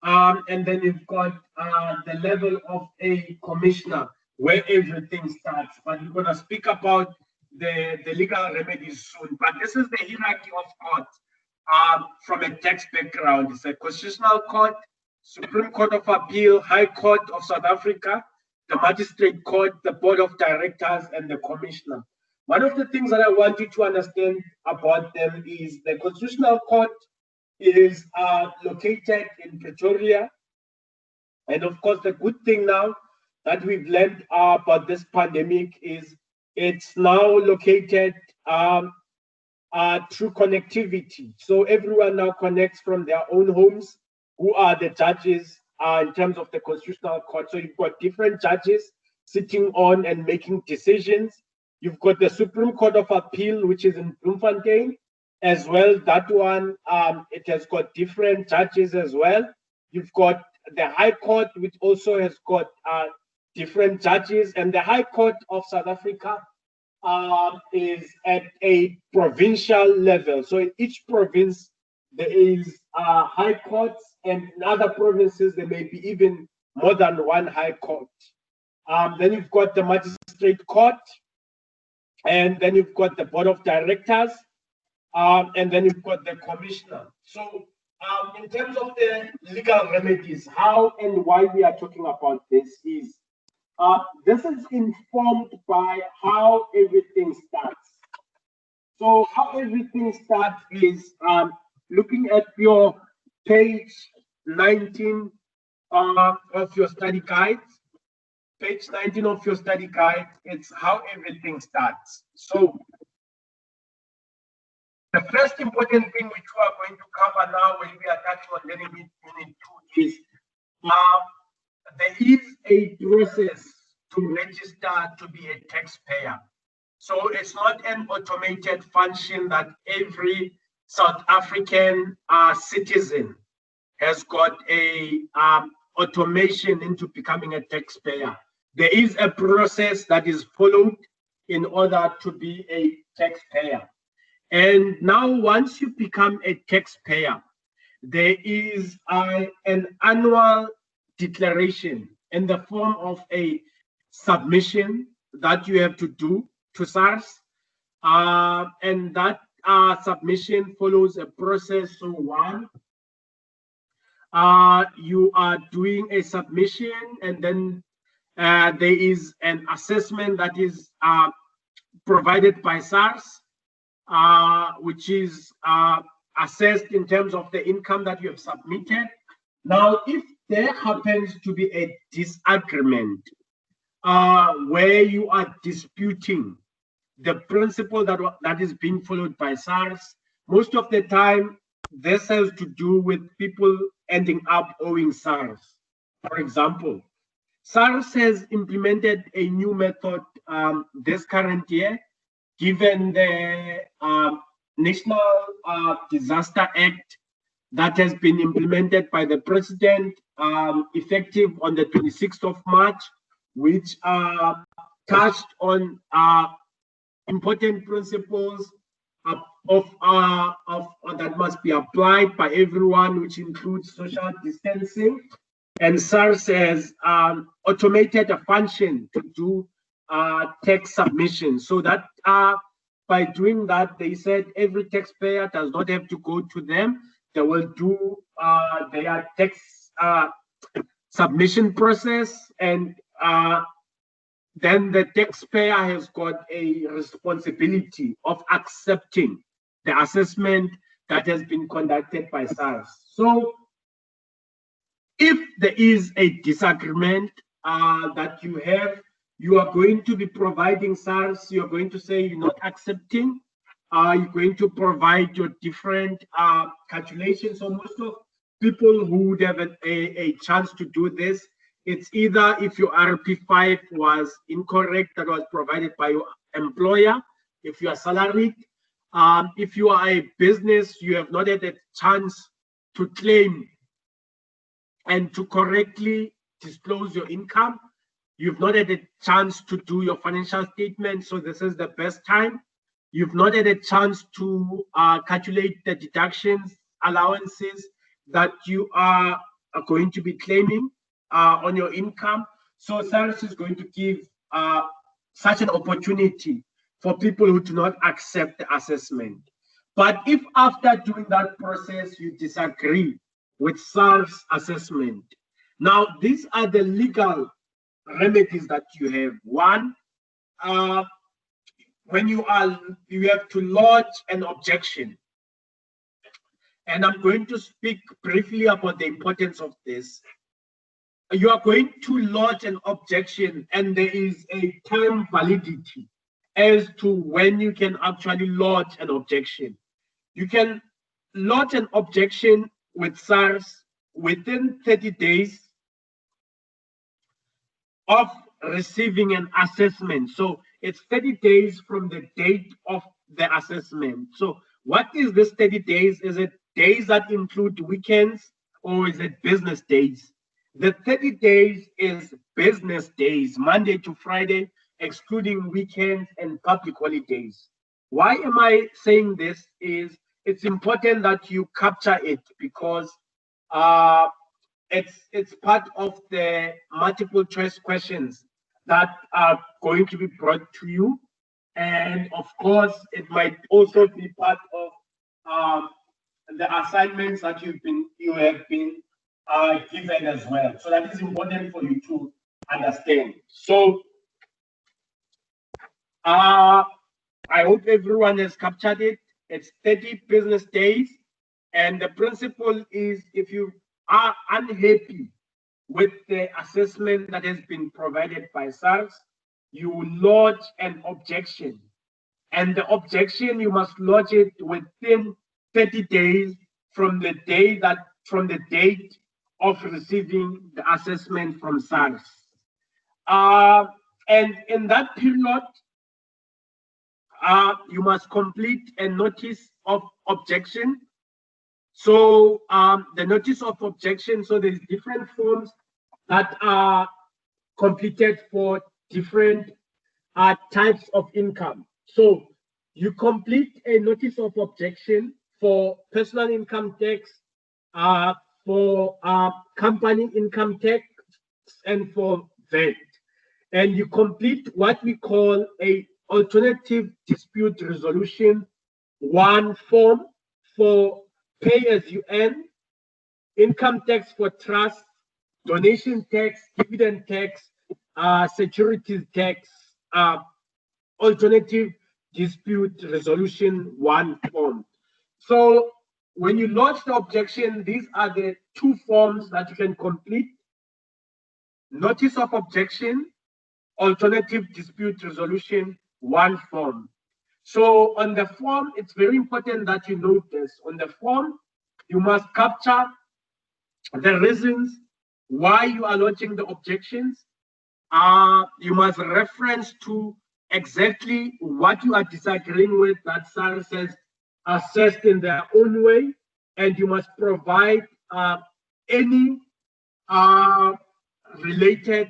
And then you've got the level of a commissioner where everything starts. But we're going to speak about the legal remedies soon. But this is the hierarchy of courts from a tax background. It's a constitutional court, Supreme Court of Appeal, High Court of South Africa, the Magistrate Court, the Board of Directors, and the Commissioner. One of the things that I want you to understand about them is the Constitutional Court is located in Pretoria. And of course, the good thing now that we've learned about this pandemic is it's now located through connectivity. So everyone now connects from their own homes, who are the judges in terms of the Constitutional Court. So you've got different judges sitting on and making decisions. You've got the Supreme Court of Appeal, which is in Bloemfontein as well. That one, it has got different judges as well. You've got the High Court, which also has got different judges. And the High Court of South Africa is at a provincial level. So in each province, there is high courts, and in other provinces, there may be even more than one high court. Then you've got the Magistrate Court, and then you've got the Board of Directors, and then you've got the Commissioner. So in terms of the legal remedies, how and why we are talking about this is informed by how everything starts. So how everything starts is looking at your page 19 of your study guide. Page 19 of your study guide, it's how everything starts. So the first important thing which we are going to cover now when we are touching on Unit 2 is there is a process to register to be a taxpayer. So it's not an automated function that every South African citizen has got a automation into becoming a taxpayer. There is a process that is followed in order to be a taxpayer. And now once you become a taxpayer, there is an annual declaration in the form of a submission that you have to do to SARS. And that submission follows a process. So one, you are doing a submission, and then there is an assessment that is provided by SARS, which is assessed in terms of the income that you have submitted. Now, if there happens to be a disagreement where you are disputing the principle that is being followed by SARS, most of the time, this has to do with people ending up owing SARS. For example, SARS has implemented a new method this current year, given the National Disaster Act that has been implemented by the President, effective on the 26th of March, which touched on important principles that must be applied by everyone, which includes social distancing. And SARS has automated a function to do tax submission, so that by doing that, they said every taxpayer does not have to go to them. They will do their tax submission process, and then the taxpayer has got a responsibility of accepting the assessment that has been conducted by SARS. So if there is a disagreement that you have, you are going to be providing SARS, you're going to say you're not accepting, you're going to provide your different calculations. So most of people who would have a chance to do this, it's either if your RP5 was incorrect, that was provided by your employer, if you are salaried, if you are a business, you have not had a chance to claim and to correctly disclose your income, you've not had a chance to do your financial statement, so this is the best time. You've not had a chance to calculate the deductions, allowances that you are going to be claiming on your income. So SARS is going to give such an opportunity for people who do not accept the assessment. But if after doing that process you disagree with SARS assessment, now these are the legal remedies that you have. One, when you have to lodge an objection. And I'm going to speak briefly about the importance of this. You are going to lodge an objection, and there is a time validity as to when you can actually lodge an objection. You can lodge an objection with SARS within 30 days of receiving an assessment. So it's 30 days from the date of the assessment. So what is this 30 days? Is it days that include weekends, or is it business days? The 30 days is business days, Monday to Friday, excluding weekends and public holidays. Why am I saying this? Is it's important that you capture it, because it's part of the multiple choice questions that are going to be brought to you. And of course, it might also be part of the assignments that you have been given as well. So that is important for you to understand. So I hope everyone has captured it. It's 30 business days. And the principle is, if you are unhappy with the assessment that has been provided by SARS, you lodge an objection. And the objection, you must lodge it within 30 days from the date of receiving the assessment from SARS. And in that period, you must complete a notice of objection. So the notice of objection, so there's different forms that are completed for different types of income. So you complete a notice of objection for personal income tax, for company income tax, and for VAT. And you complete what we call a alternative dispute resolution 1 form for pay as you earn, income tax for trust, donation tax, dividend tax, securities tax, alternative dispute resolution 1 form. So when you lodge the objection, these are the 2 forms that you can complete: notice of objection, alternative dispute resolution 1 form. So on the form, it's very important that you note this. On the form, you must capture the reasons why you are lodging the objections. You must reference to exactly what you are disagreeing with that SARS has assessed in their own way, and you must provide any related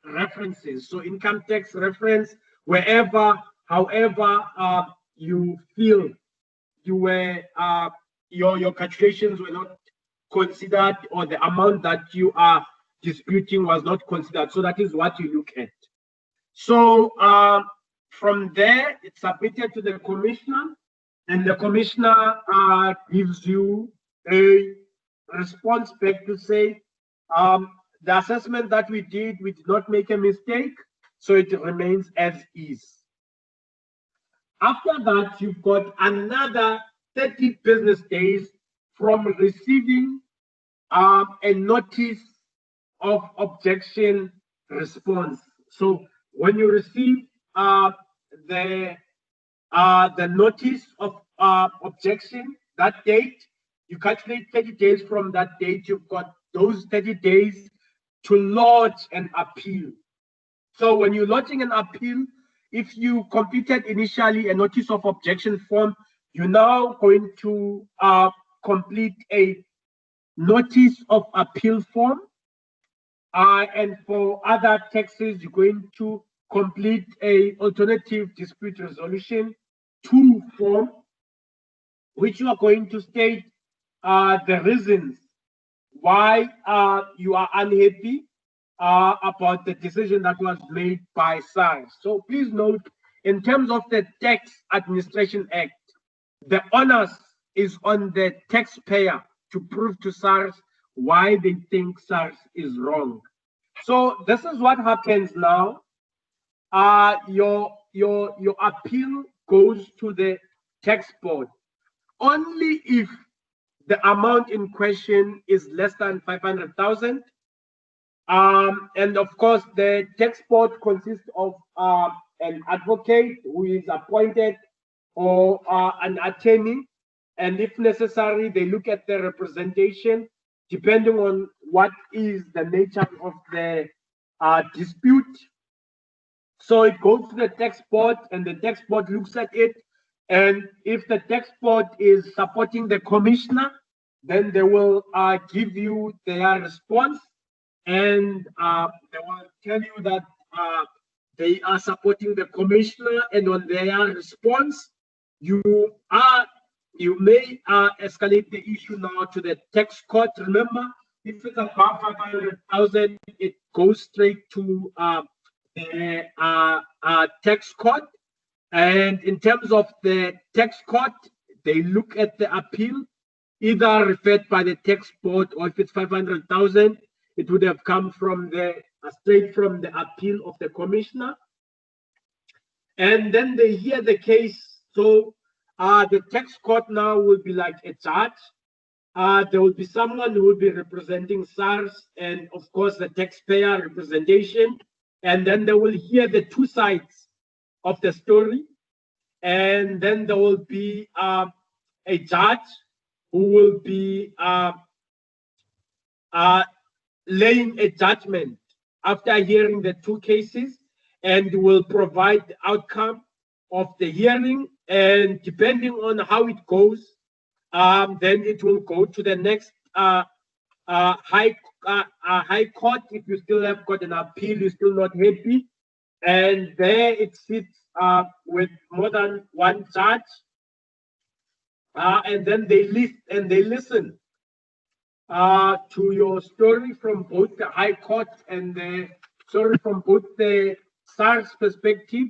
references. So income tax reference wherever, however you feel you were your calculations were not considered, or the amount that you are disputing was not considered. So that is what you look at. So from there, it's submitted to the commissioner, and the commissioner gives you a response back to say, the assessment that we did not make a mistake, so it remains as is. After that, you've got another 30 business days from receiving a notice of objection response. So when you receive the notice of objection, that date, you calculate 30 days from that date. You've got those 30 days to lodge an appeal. So when you're lodging an appeal, if you completed initially a notice of objection form, you're now going to complete a notice of appeal form. And for other taxes, you're going to complete a alternative dispute resolution 2 form, which you are going to state the reasons why you are unhappy about the decision that was made by SARS. So please note, in terms of the Tax Administration Act, the onus is on the taxpayer to prove to SARS why they think SARS is wrong. So this is what happens now. Your appeal goes to the tax board only if the amount in question is less than 500,000. And of course, the tax board consists of an advocate who is appointed, or an attorney, and if necessary, they look at the representation depending on what is the nature of the dispute. So it goes to the tax board, and the tax board looks at it. And if the tax board is supporting the commissioner, then they will give you their response, and they will tell you that they are supporting the commissioner. And on their response, you may escalate the issue now to the tax court. Remember, if it's above 500,000, it goes straight to the tax court. And in terms of the tax court, they look at the appeal, either referred by the tax board, or if it's 500,000, it would have come from straight from the appeal of the commissioner. And then they hear the case. So the tax court now will be like a judge. There will be someone who will be representing SARS, and of course the taxpayer representation. And then they will hear the 2 sides of the story. And then there will be a judge who will be laying a judgment after hearing the 2 cases, and will provide the outcome of the hearing, and depending on how it goes, then it will go to the next high court. If you still have got an appeal, you're still not happy, and there it sits with more than one judge, and then they listen to your story from both the High Court and the story from both the SARS perspective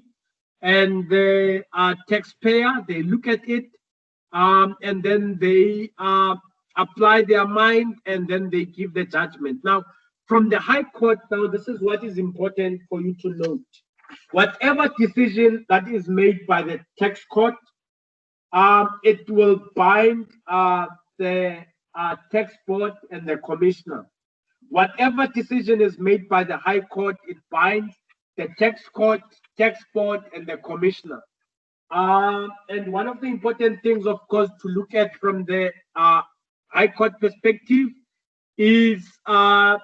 and the taxpayer. They look at it, and then they apply their mind, and then they give the judgment. Now, from the High Court, now this is what is important for you to note. Whatever decision that is made by the tax court, it will bind the tax board and the commissioner. Whatever decision is made by the High Court, it binds the tax court, tax board, and the commissioner. And one of the important things, of course, to look at from the High Court perspective is the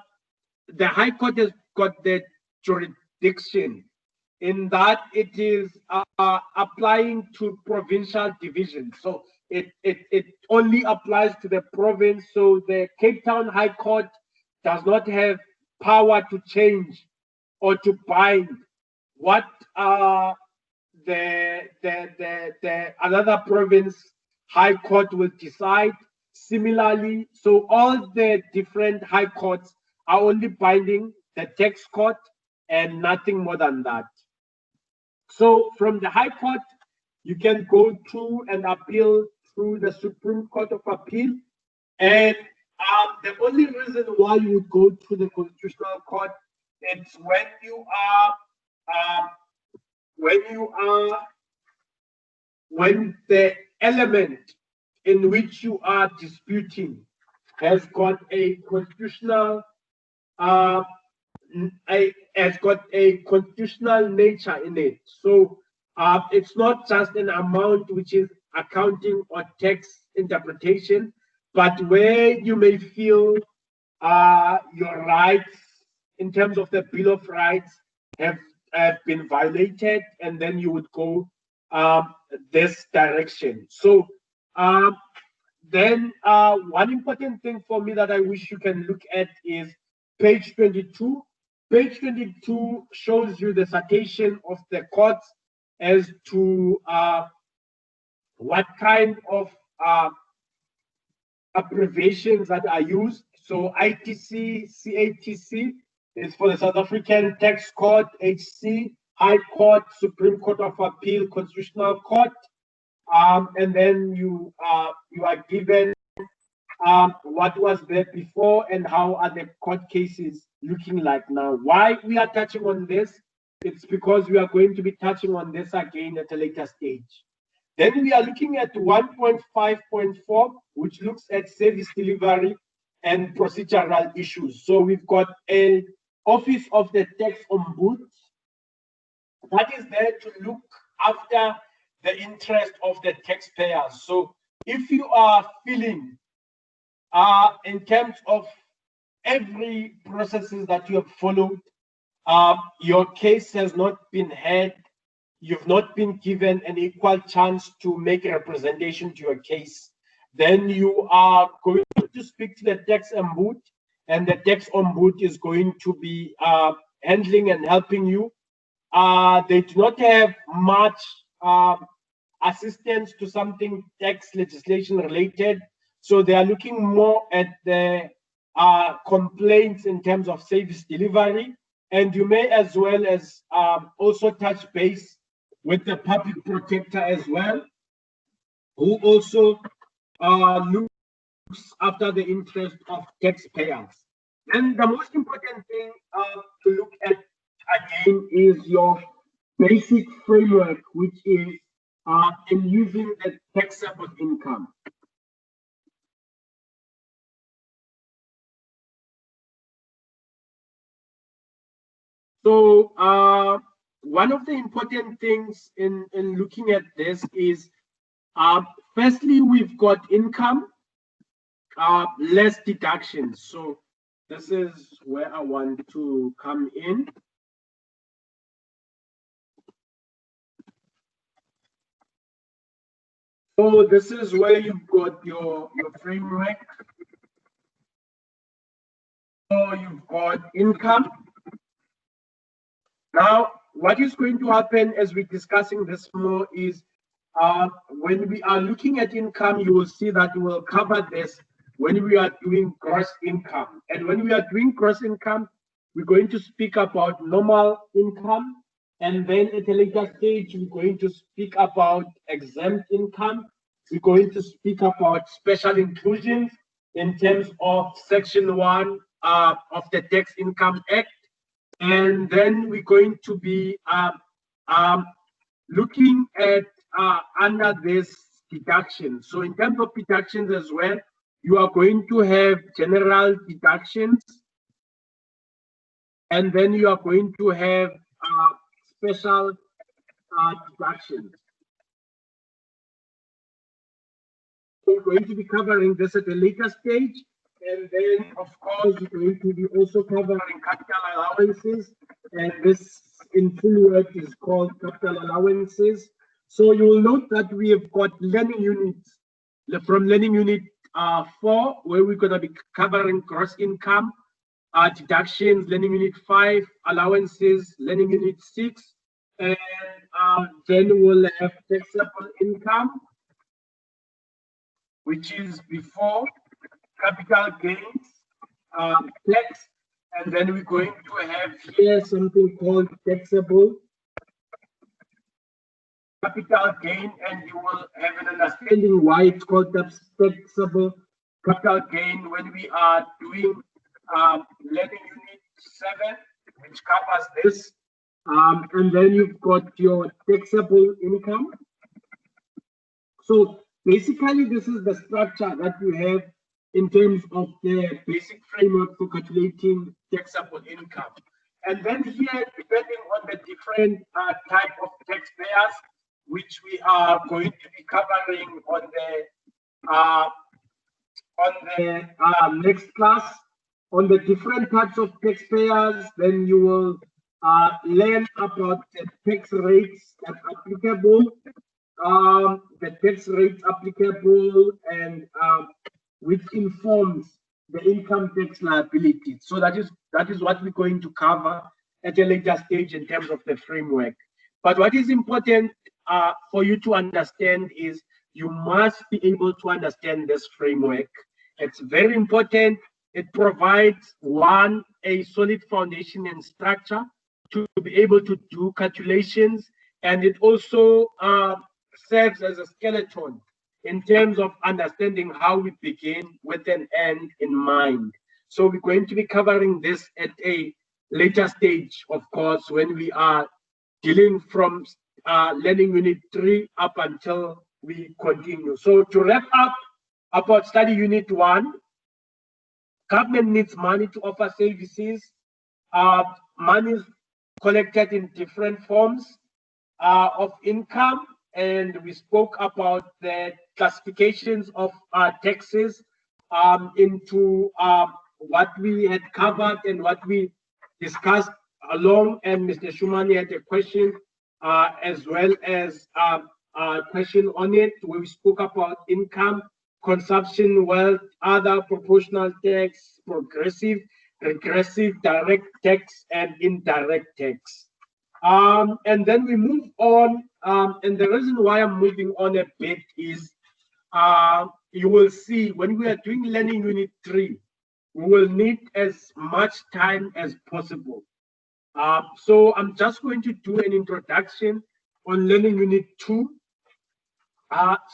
High Court has got the jurisdiction in that it is applying to provincial divisions. So it only applies to the province. So the Cape Town High Court does not have power to change or to bind what the another province high court will decide. Similarly, so all the different high courts are only binding the tax court and nothing more than that. So from the High Court, you can go through and appeal through the Supreme Court of Appeal. And the only reason why you would go to the Constitutional Court is when the element in which you are disputing has got a constitutional nature in it. So it's not just an amount which is accounting or tax interpretation, but where you may feel your rights in terms of the Bill of Rights have been violated, and then you would go this direction. So then one important thing for me that I wish you can look at is page 22. Page 22 shows you the citation of the courts as to what kind of abbreviations that are used. So ITC, CATC is for the South African Tax Court, HC, High Court, Supreme Court of Appeal, Constitutional Court, and then you are given what was there before and how are the court cases looking like now. Why we are touching on this? It's because we are going to be touching on this again at a later stage. Then we are looking at 1.5.4, which looks at service delivery and procedural issues. So we've got an Office of the Tax Ombudsman that is there to look after the interest of the taxpayers. So if you are feeling in terms of every processes that you have followed, your case has not been heard, you've not been given an equal chance to make a representation to your case, then you are going to speak to the tax ombudsman, and the tax ombudsman is going to be handling and helping you. They do not have much assistance to something tax legislation related. So they are looking more at the complaints in terms of service delivery. And you may as well as also touch base with the public protector as well, who also looks after the interest of taxpayers. And the most important thing to look at again is your basic framework, which is in using the taxable income. So one of the important things in looking at this is, firstly, we've got income, less deductions. So this is where I want to come in. So this is where you've got your framework. So you've got income. Now, what is going to happen as we're discussing this more is when we are looking at income, you will see that we will cover this when we are doing gross income. And when we are doing gross income, we're going to speak about normal income. And then at a later stage, we're going to speak about exempt income. We're going to speak about special inclusions in terms of Section 1 of the Tax Income Act. And then we're going to be looking at under this deduction. So in terms of deductions as well, you are going to have general deductions, and then you are going to have special deductions. So we're going to be covering this at a later stage. And then, of course, we're going to be also covering capital allowances. And this in full word is called capital allowances. So you will note that we have got learning units from learning unit 4, where we're going to be covering gross income, deductions, learning unit 5, allowances, learning unit 6. And then we'll have taxable income, which is before capital gains tax, and then we're going to have here something called taxable capital gain, and you will have an understanding why it's called taxable capital gain when we are doing learning unit 7, which covers this, and then you've got your taxable income. So basically, this is the structure that you have in terms of the basic framework for calculating taxable income. And then here, depending on the different type of taxpayers, which we are going to be covering on the next class, on the different types of taxpayers, then you will learn about the tax rates that are applicable, the tax rates applicable, and which informs the income tax liability. So that is what we're going to cover at a later stage in terms of the framework. But what is important for you to understand is you must be able to understand this framework. It's very important. It provides a solid foundation and structure to be able to do calculations, and it also serves as a skeleton in terms of understanding how we begin with an end in mind. So we're going to be covering this at a later stage, of course, when we are dealing from learning unit 3 up until we continue. So to wrap up about study unit 1, government needs money to offer services. Money is collected in different forms of income, and we spoke about the classifications of taxes into what we had covered and what we discussed along, and Mr. Shumani had a question as well as a question on it, where we spoke about income, consumption, wealth, other proportional tax, progressive, regressive, direct tax, and indirect tax. And then we move on, and the reason why I'm moving on a bit is you will see when we are doing learning unit 3, we will need as much time as possible. So I'm just going to do an introduction on learning unit 2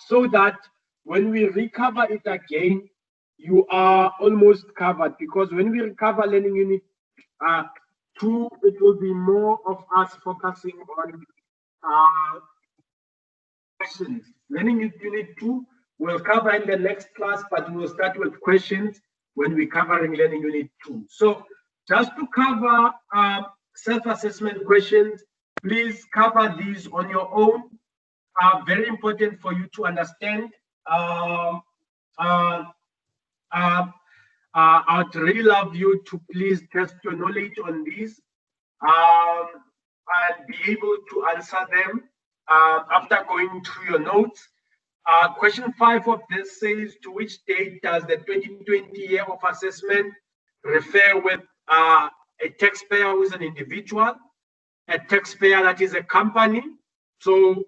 so that when we recover it again, you are almost covered, because when we recover learning unit 2, it will be more of us focusing on questions. Learning unit 2 we'll cover in the next class, but we'll start with questions when we're covering learning unit 2. So just to cover self-assessment questions, please cover these on your own. Very important for you to understand. I'd really love you to please test your knowledge on these and be able to answer them after going through your notes. Question 5 of this says, to which date does the 2020 year of assessment refer with a taxpayer who is an individual, a taxpayer that is a company? So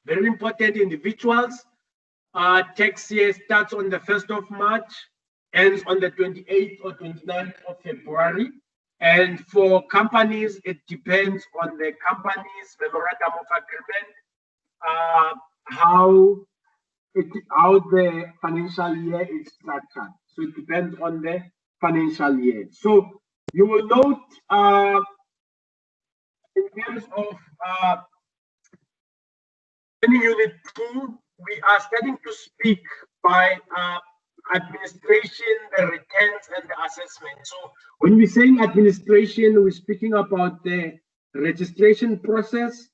very important, individuals. Tax year starts on the 1st of March, ends on the 28th or 29th of February. And for companies, it depends on the company's memorandum of agreement, how the financial year is structured. So it depends on the financial year. So you will note in terms of Unit 2, we are starting to speak by administration, the returns, and the assessment. So when we're saying administration, we're speaking about the registration process.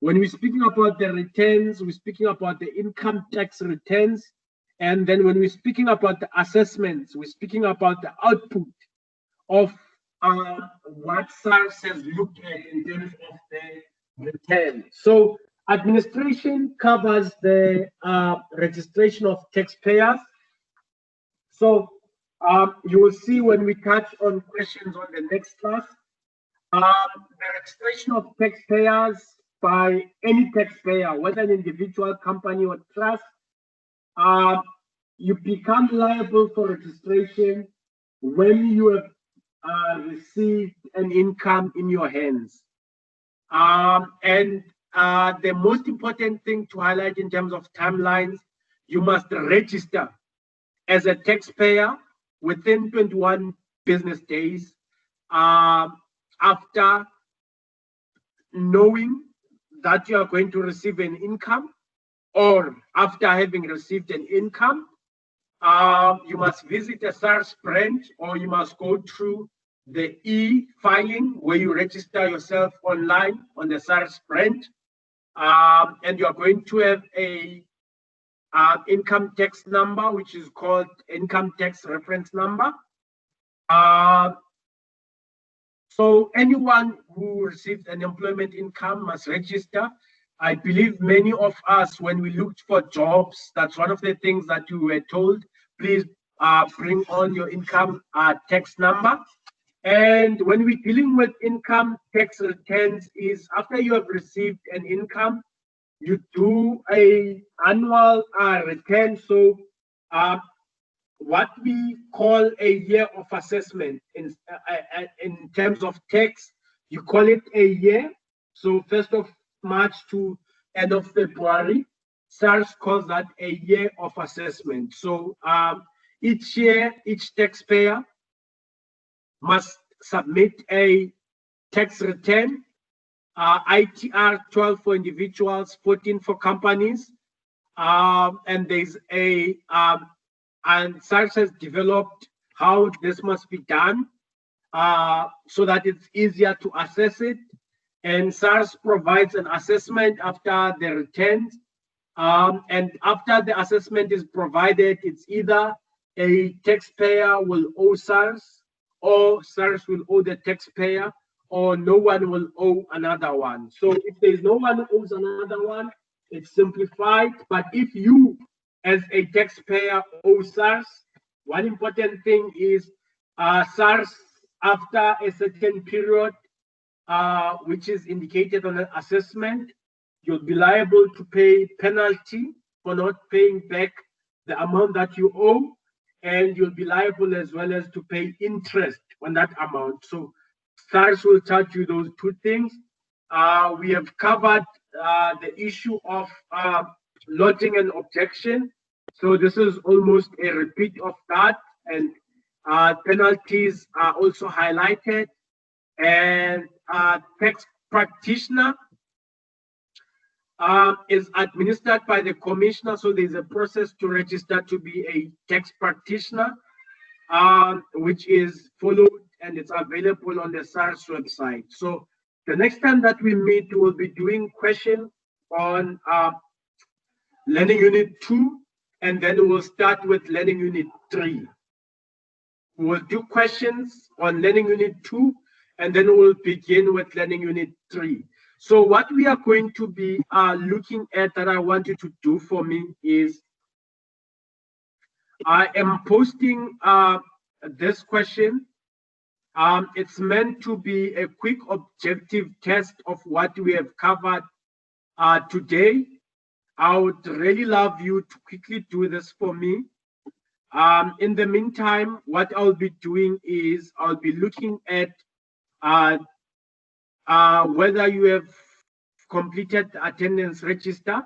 When we're speaking about the returns, we're speaking about the income tax returns. And then when we're speaking about the assessments, we're speaking about the output of what SARS has looked at in terms of the return. So administration covers the registration of taxpayers. So you will see when we touch on questions on the next class, the registration of taxpayers by any taxpayer, whether an individual, company, or trust, you become liable for registration when you have received an income in your hands. And the most important thing to highlight in terms of timelines, you must register as a taxpayer within 21 business days after knowing that you are going to receive an income, or after having received an income. You must visit a SARS branch, or you must go through the e-filing where you register yourself online on the SARS branch, and you are going to have a income tax number, which is called income tax reference number. So anyone who receives an employment income must register. I believe many of us, when we looked for jobs, that's one of the things that we were told, please bring on your income tax number. And when we're dealing with income tax returns, is after you have received an income, you do an annual return. So what we call a year of assessment in terms of tax, you call it a year. So 1st of March to end of February, SARS calls that a year of assessment. So each year, each taxpayer must submit a tax return, ITR 12 for individuals, 14 for companies, and there's a and SARS has developed how this must be done so that it's easier to assess it. And SARS provides an assessment after the returns. And after the assessment is provided, it's either a taxpayer will owe SARS, or SARS will owe the taxpayer, or no one will owe another one. So if there's no one who owes another one, it's simplified. But if you, as a taxpayer, owe SARS, one important thing is SARS, after a certain period, which is indicated on the assessment, you'll be liable to pay penalty for not paying back the amount that you owe, and you'll be liable as well as to pay interest on that amount. So SARS will charge you those two things. We have covered the issue of lodging an objection. So this is almost a repeat of that, and penalties are also highlighted. And tax practitioner is administered by the commissioner. So there's a process to register to be a tax practitioner, which is followed, and it's available on the SARS website. So the next time that we meet, we'll be doing question on Learning Unit 2, and then we'll start with Learning Unit 3. We'll do questions on Learning Unit 2, and then we'll begin with Learning Unit 3. So what we are going to be looking at that I want you to do for me is I am posting this question. It's meant to be a quick objective test of what we have covered today. I would really love you to quickly do this for me. In the meantime, what I'll be doing is I'll be looking at whether you have completed the attendance register.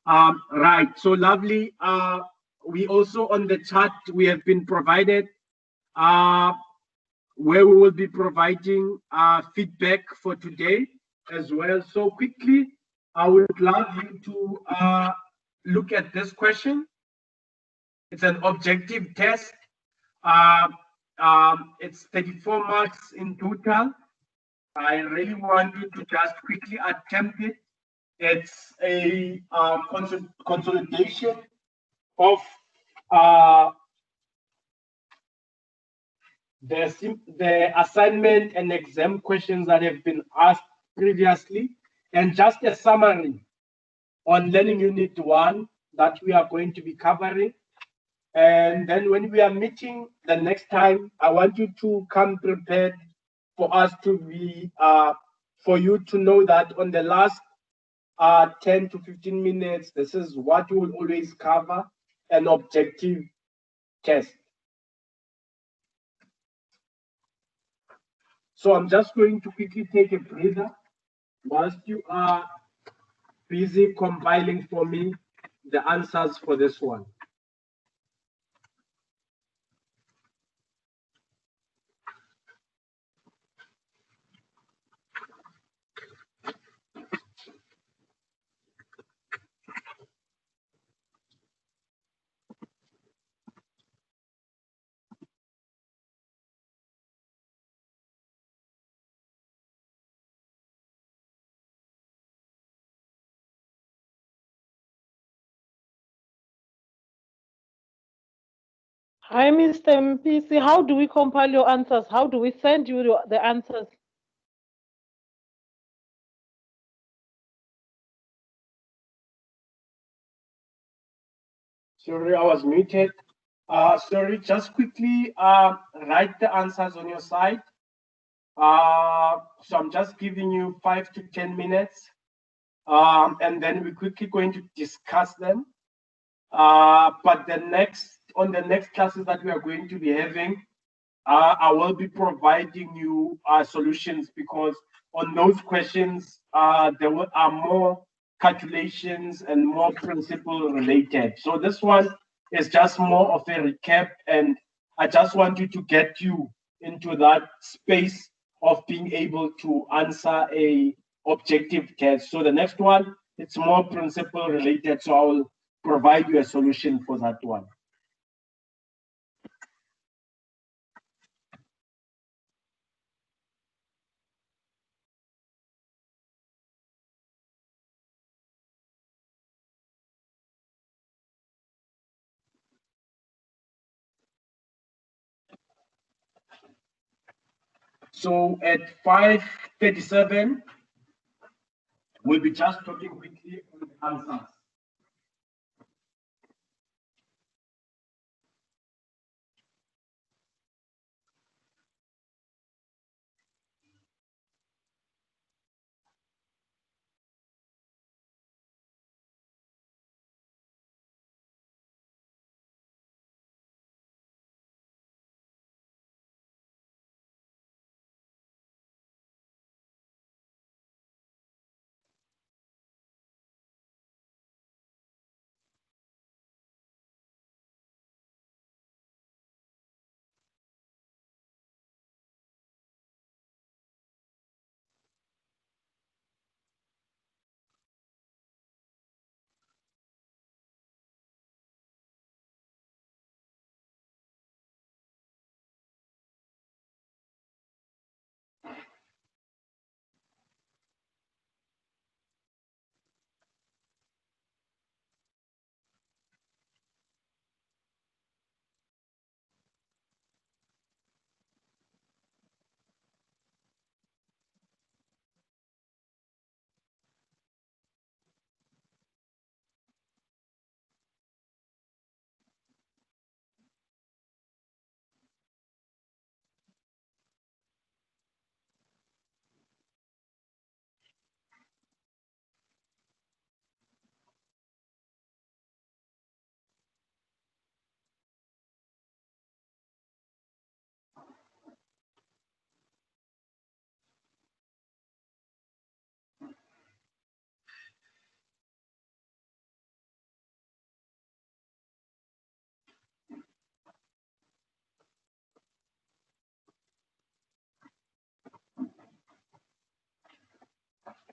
Right, so lovely. We also on the chat, we have been provided where we will be providing feedback for today as well. So quickly, I would love you to look at this question. It's an objective test. It's 34 marks in total. I really want you to just quickly attempt it. It's a consolidation of the assignment and exam questions that have been asked previously, and just a summary on Learning Unit 1 that we are going to be covering. And then when we are meeting the next time, I want you to come prepared for us to be, for you to know that on the last 10 to 15 minutes, this is what we will always cover, an objective test. So I'm just going to quickly take a breather whilst you are busy compiling for me the answers for this one. Hi, Mr. MPC. How do we compile your answers? How do we send you the answers? Sorry, I was muted. Sorry, just quickly write the answers on your side. So I'm just giving you 5 to 10 minutes, and then we're quickly going to discuss them. But on the next classes that we are going to be having, I will be providing you solutions, because on those questions, there are more calculations and more principle related. So this one is just more of a recap, and I just want you to get you into that space of being able to answer a objective test. So the next one, it's more principle related. So I will provide you a solution for that one. So at 5:37, we'll be just talking quickly on the answers.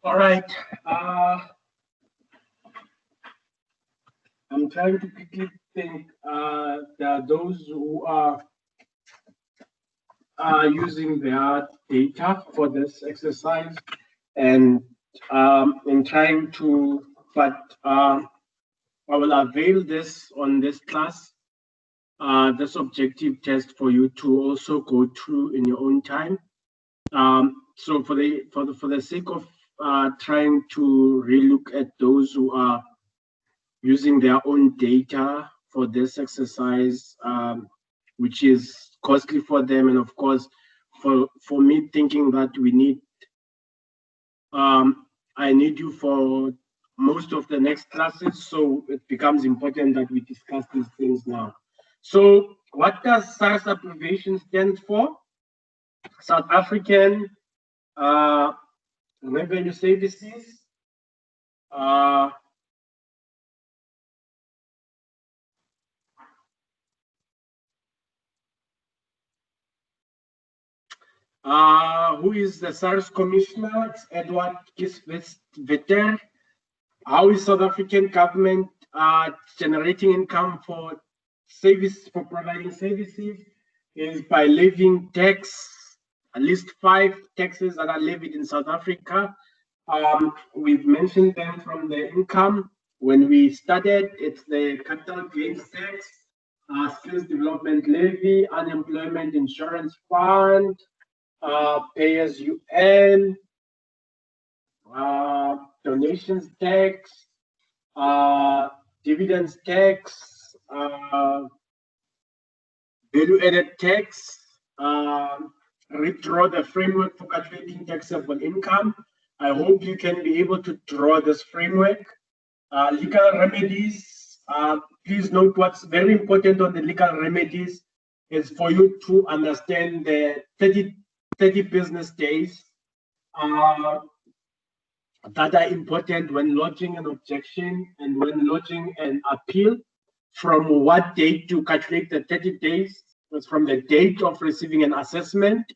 All right. I'm trying to quickly think. There are those who are using their data for this exercise, and in trying to, but I will avail this on this class, this objective test for you to also go through in your own time. So for the sake of trying to relook at those who are using their own data for this exercise, which is costly for them, and of course, for me thinking that we need, I need you for most of the next classes, so it becomes important that we discuss these things now. So what does SARS abbreviation stand for? South African Revenue Services. Who is the SARS commissioner? It's Edward Kisvetter. How is South African government generating income for providing services? Is by levying tax, at least 5 taxes that are levied in South Africa. We've mentioned them from the income. When we started, it's the capital gains tax, skills development levy, unemployment insurance fund, pay as you earn, donations tax, dividends tax, value added tax, redraw the framework for calculating taxable income. I hope you can be able to draw this framework. Legal remedies, please note what's very important on the legal remedies is for you to understand the 30 business days that are important when lodging an objection and when lodging an appeal. From what date to calculate the 30 days was from the date of receiving an assessment.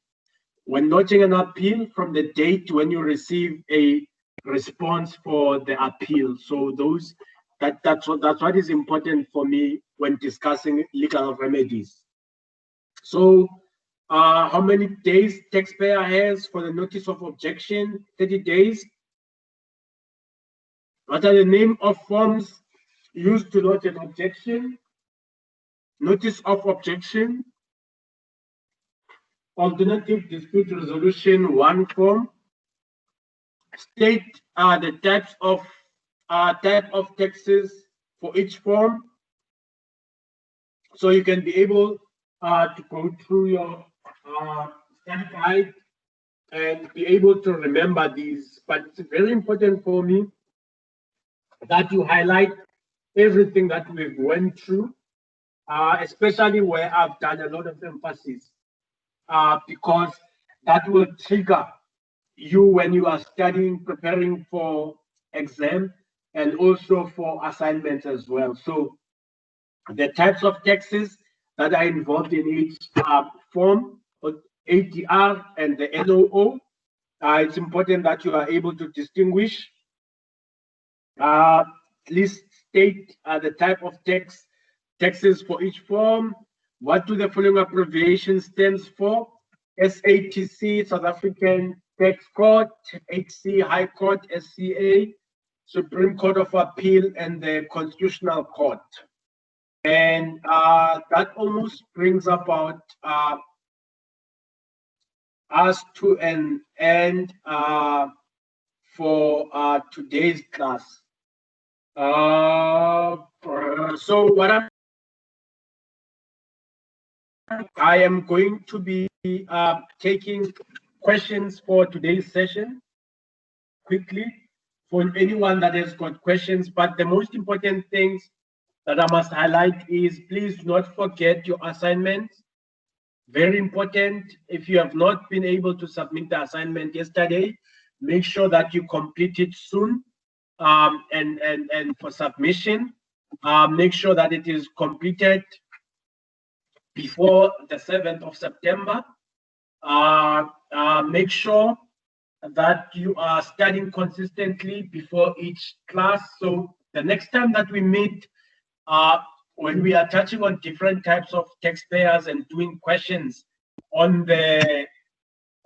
When lodging an appeal, from the date when you receive a response for the appeal. So that's what is important for me when discussing legal remedies. So how many days taxpayer has for the notice of objection? 30 days. What are the name of forms used to lodge an objection? Notice of objection, alternative dispute resolution 1 form. State the type of taxes for each form, so you can be able to go through your study guide and be able to remember these. But it's very important for me that you highlight everything that we've went through, especially where I've done a lot of emphasis, because that will trigger you when you are studying, preparing for exam, and also for assignments as well. So the types of taxes that are involved in each form, ADR and the NOO, it's important that you are able to distinguish. Please state the type of taxes for each form. What do the following abbreviations stand for? SATC, South African Tax Court, HC, High Court, SCA, Supreme Court of Appeal, and the Constitutional Court. And that almost brings about us to an end for today's class. So what I am going to be taking questions for today's session quickly for anyone that has got questions. But the most important things that I must highlight is please do not forget your assignments. Very important. If you have not been able to submit the assignment yesterday, make sure that you complete it soon. And for submission, make sure that it is completed before the 7th of September. Make sure that you are studying consistently before each class. So the next time that we meet, when we are touching on different types of taxpayers and doing questions on the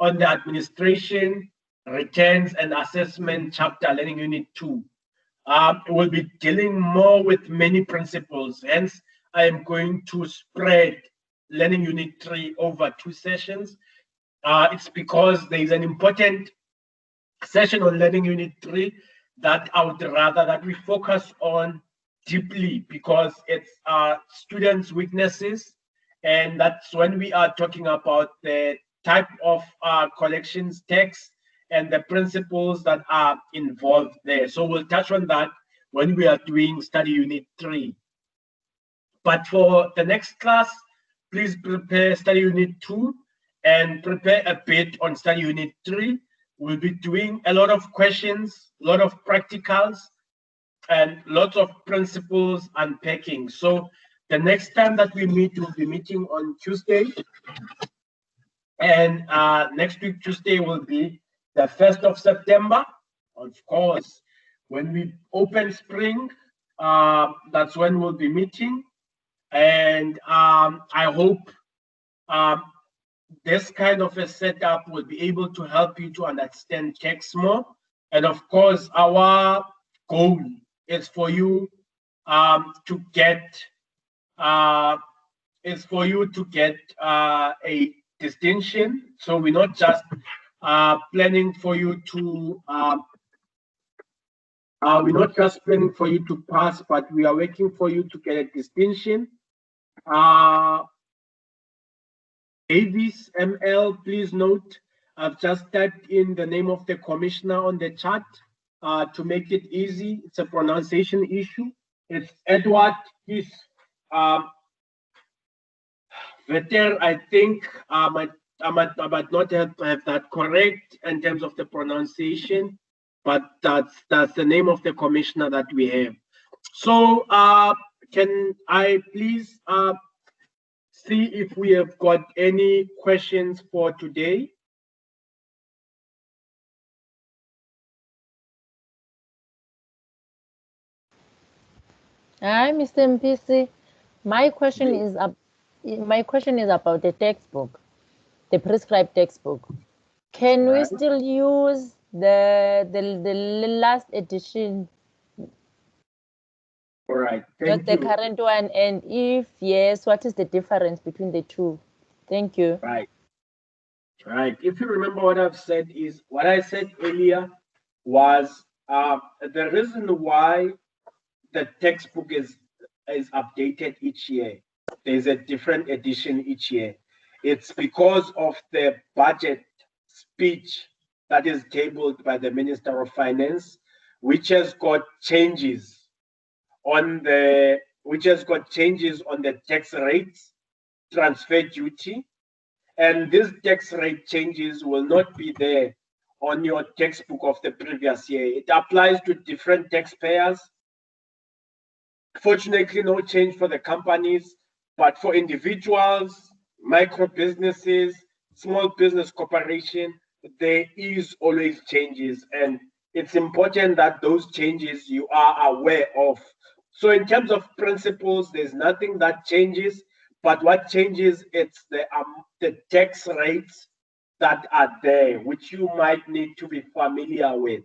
administration, returns, and assessment chapter, learning unit 2, we'll be dealing more with many principles. Hence, I am going to spread learning unit 3 over 2 sessions. It's because there is an important session on learning unit 3 that I would rather that we focus on deeply, because it's students' weaknesses, and that's when we are talking about the type of collections tax and the principles that are involved there. So we'll touch on that when we are doing study unit 3. But for the next class, please prepare study unit 2 and prepare a bit on study unit 3. We'll be doing a lot of questions, a lot of practicals, and lots of principles unpacking. So the next time that we meet, we'll be meeting on Tuesday. And next week, Tuesday, will be the 1st of September. Of course, when we open spring, that's when we'll be meeting. And I hope this kind of a setup will be able to help you to understand tax more. And of course, our goal is for you to get a distinction. So we're not just planning for you to pass, but we are working for you to get a distinction. Davis ML, please note, I've just typed in the name of the commissioner on the chat to make it easy. It's a pronunciation issue. It's Edward. He's Veter. I think I might not have that correct in terms of the pronunciation, but that's the name of the commissioner that we have. So can I please see if we have got any questions for today? Hi, Mr. MPC. My question is about the textbook, the prescribed textbook. Can we still use the last edition? All right. Not the current one, and if yes, what is the difference between the two? Thank you. Right. If you remember what I said earlier was the reason why the textbook is updated each year. There's a different edition each year. It's because of the budget speech that is tabled by the Minister of Finance, which has got changes on the tax rates, transfer duty, and these tax rate changes will not be there on your textbook of the previous year. It applies to different taxpayers. Fortunately, no change for the companies, but for individuals, micro businesses, small business corporation, there is always changes, and it's important that those changes you are aware of. So in terms of principles, there's nothing that changes, but what changes, it's the tax rates that are there, which you might need to be familiar with.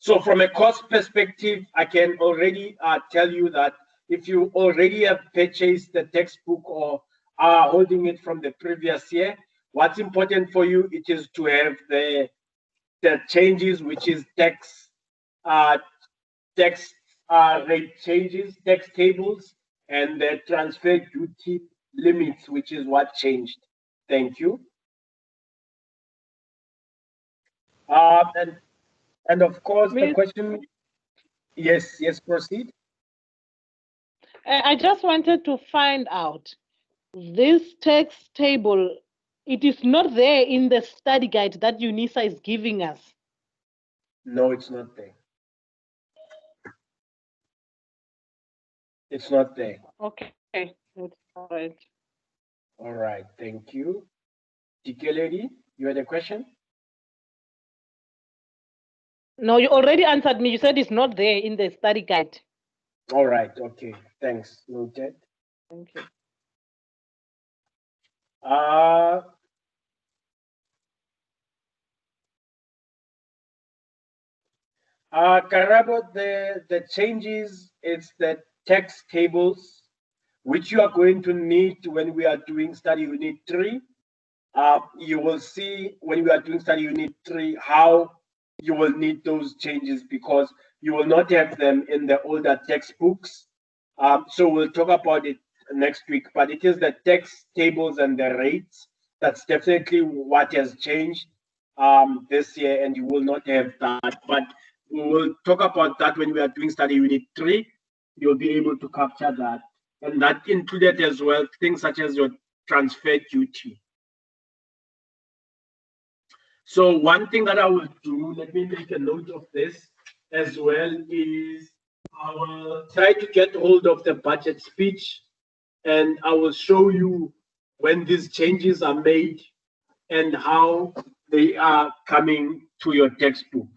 So from a cost perspective, I can already tell you that if you already have purchased the textbook or are holding it from the previous year, what's important for you, it is to have the changes, which is tax rate changes, tax tables, and the transfer duty limits, which is what changed. Thank you. And of course, the question, yes, proceed. I just wanted to find out, this tax table, it is not there in the study guide that UNISA is giving us. No, it's not there. It's not there. Okay, that's all right. All right, thank you. Tikeledi, You had a question? No, you already answered me. You said it's not there in the study guide. All right. Okay. Thanks. Noted. Thank you. Karabo, the changes, it's the text tables, which you are going to need when we are doing study unit 3. You will see when we are doing study unit 3 how you will need those changes, because you will not have them in the older textbooks. So we'll talk about it next week, but it is the text tables and the rates. That's definitely what has changed this year, and you will not have that. But we will talk about that when we are doing study unit 3. You'll be able to capture that. And that included as well things such as your transfer duty. So one thing that I will do, let me make a note of this as well, is I will try to get hold of the budget speech, and I will show you when these changes are made and how they are coming to your textbook.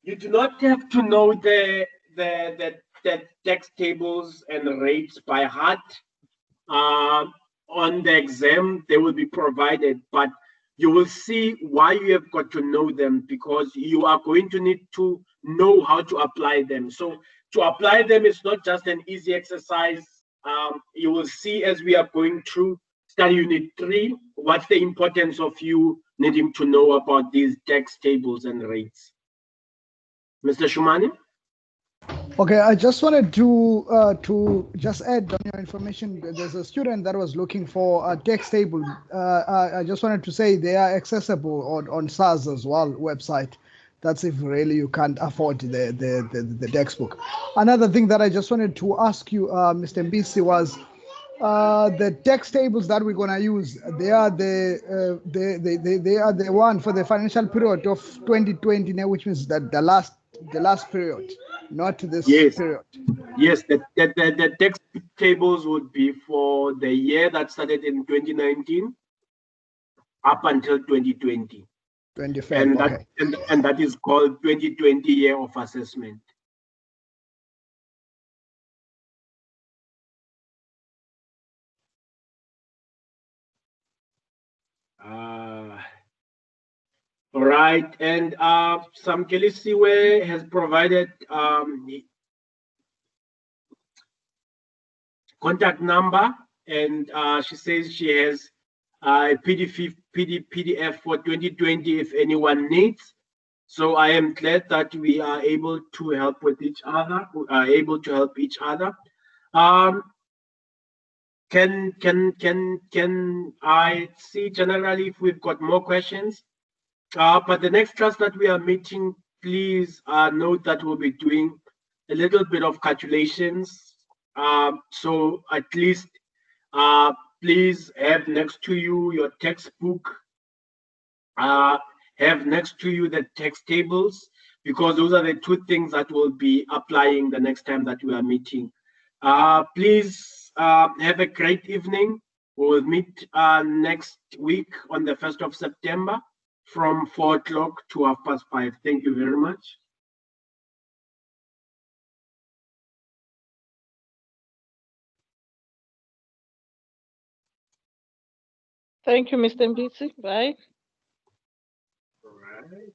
You do not have to know the text tables and rates by heart. On the exam, they will be provided, but you will see why you have got to know them, because you are going to need to know how to apply them. So to apply them is not just an easy exercise. You will see as we are going through study unit 3, what's the importance of you needing to know about these text tables and rates. Mr. Shumani? Okay, I just wanted to just add on your information. There's a student that was looking for a text table. I just wanted to say they are accessible on SARS as well website. That's if really you can't afford the textbook. Another thing that I just wanted to ask you, Mr. Mbisi, was the text tables that we're gonna use. They are the one for the financial period of 2020, which means that the last period, not this period. Yes, the text tables would be for the year that started in 2019 up until 2020. 25, and okay. And that is called 2020 year of assessment. All right, and Sam Kelisiwe has provided contact number, and she says she has a PDF for 2020 if anyone needs. So I am glad that we are able to help with each other. We are able to help each other. Can I see generally if we've got more questions? But the next class that we are meeting, please note that we'll be doing a little bit of calculations. So at least please have next to you your textbook, have next to you the text tables, because those are the 2 things that we'll be applying the next time that we are meeting. Please have a great evening. We'll meet next week on the 1st of September from 4 o'clock to 5:30. Thank you very much. Thank you, Mr. Mbisi. Bye. All right.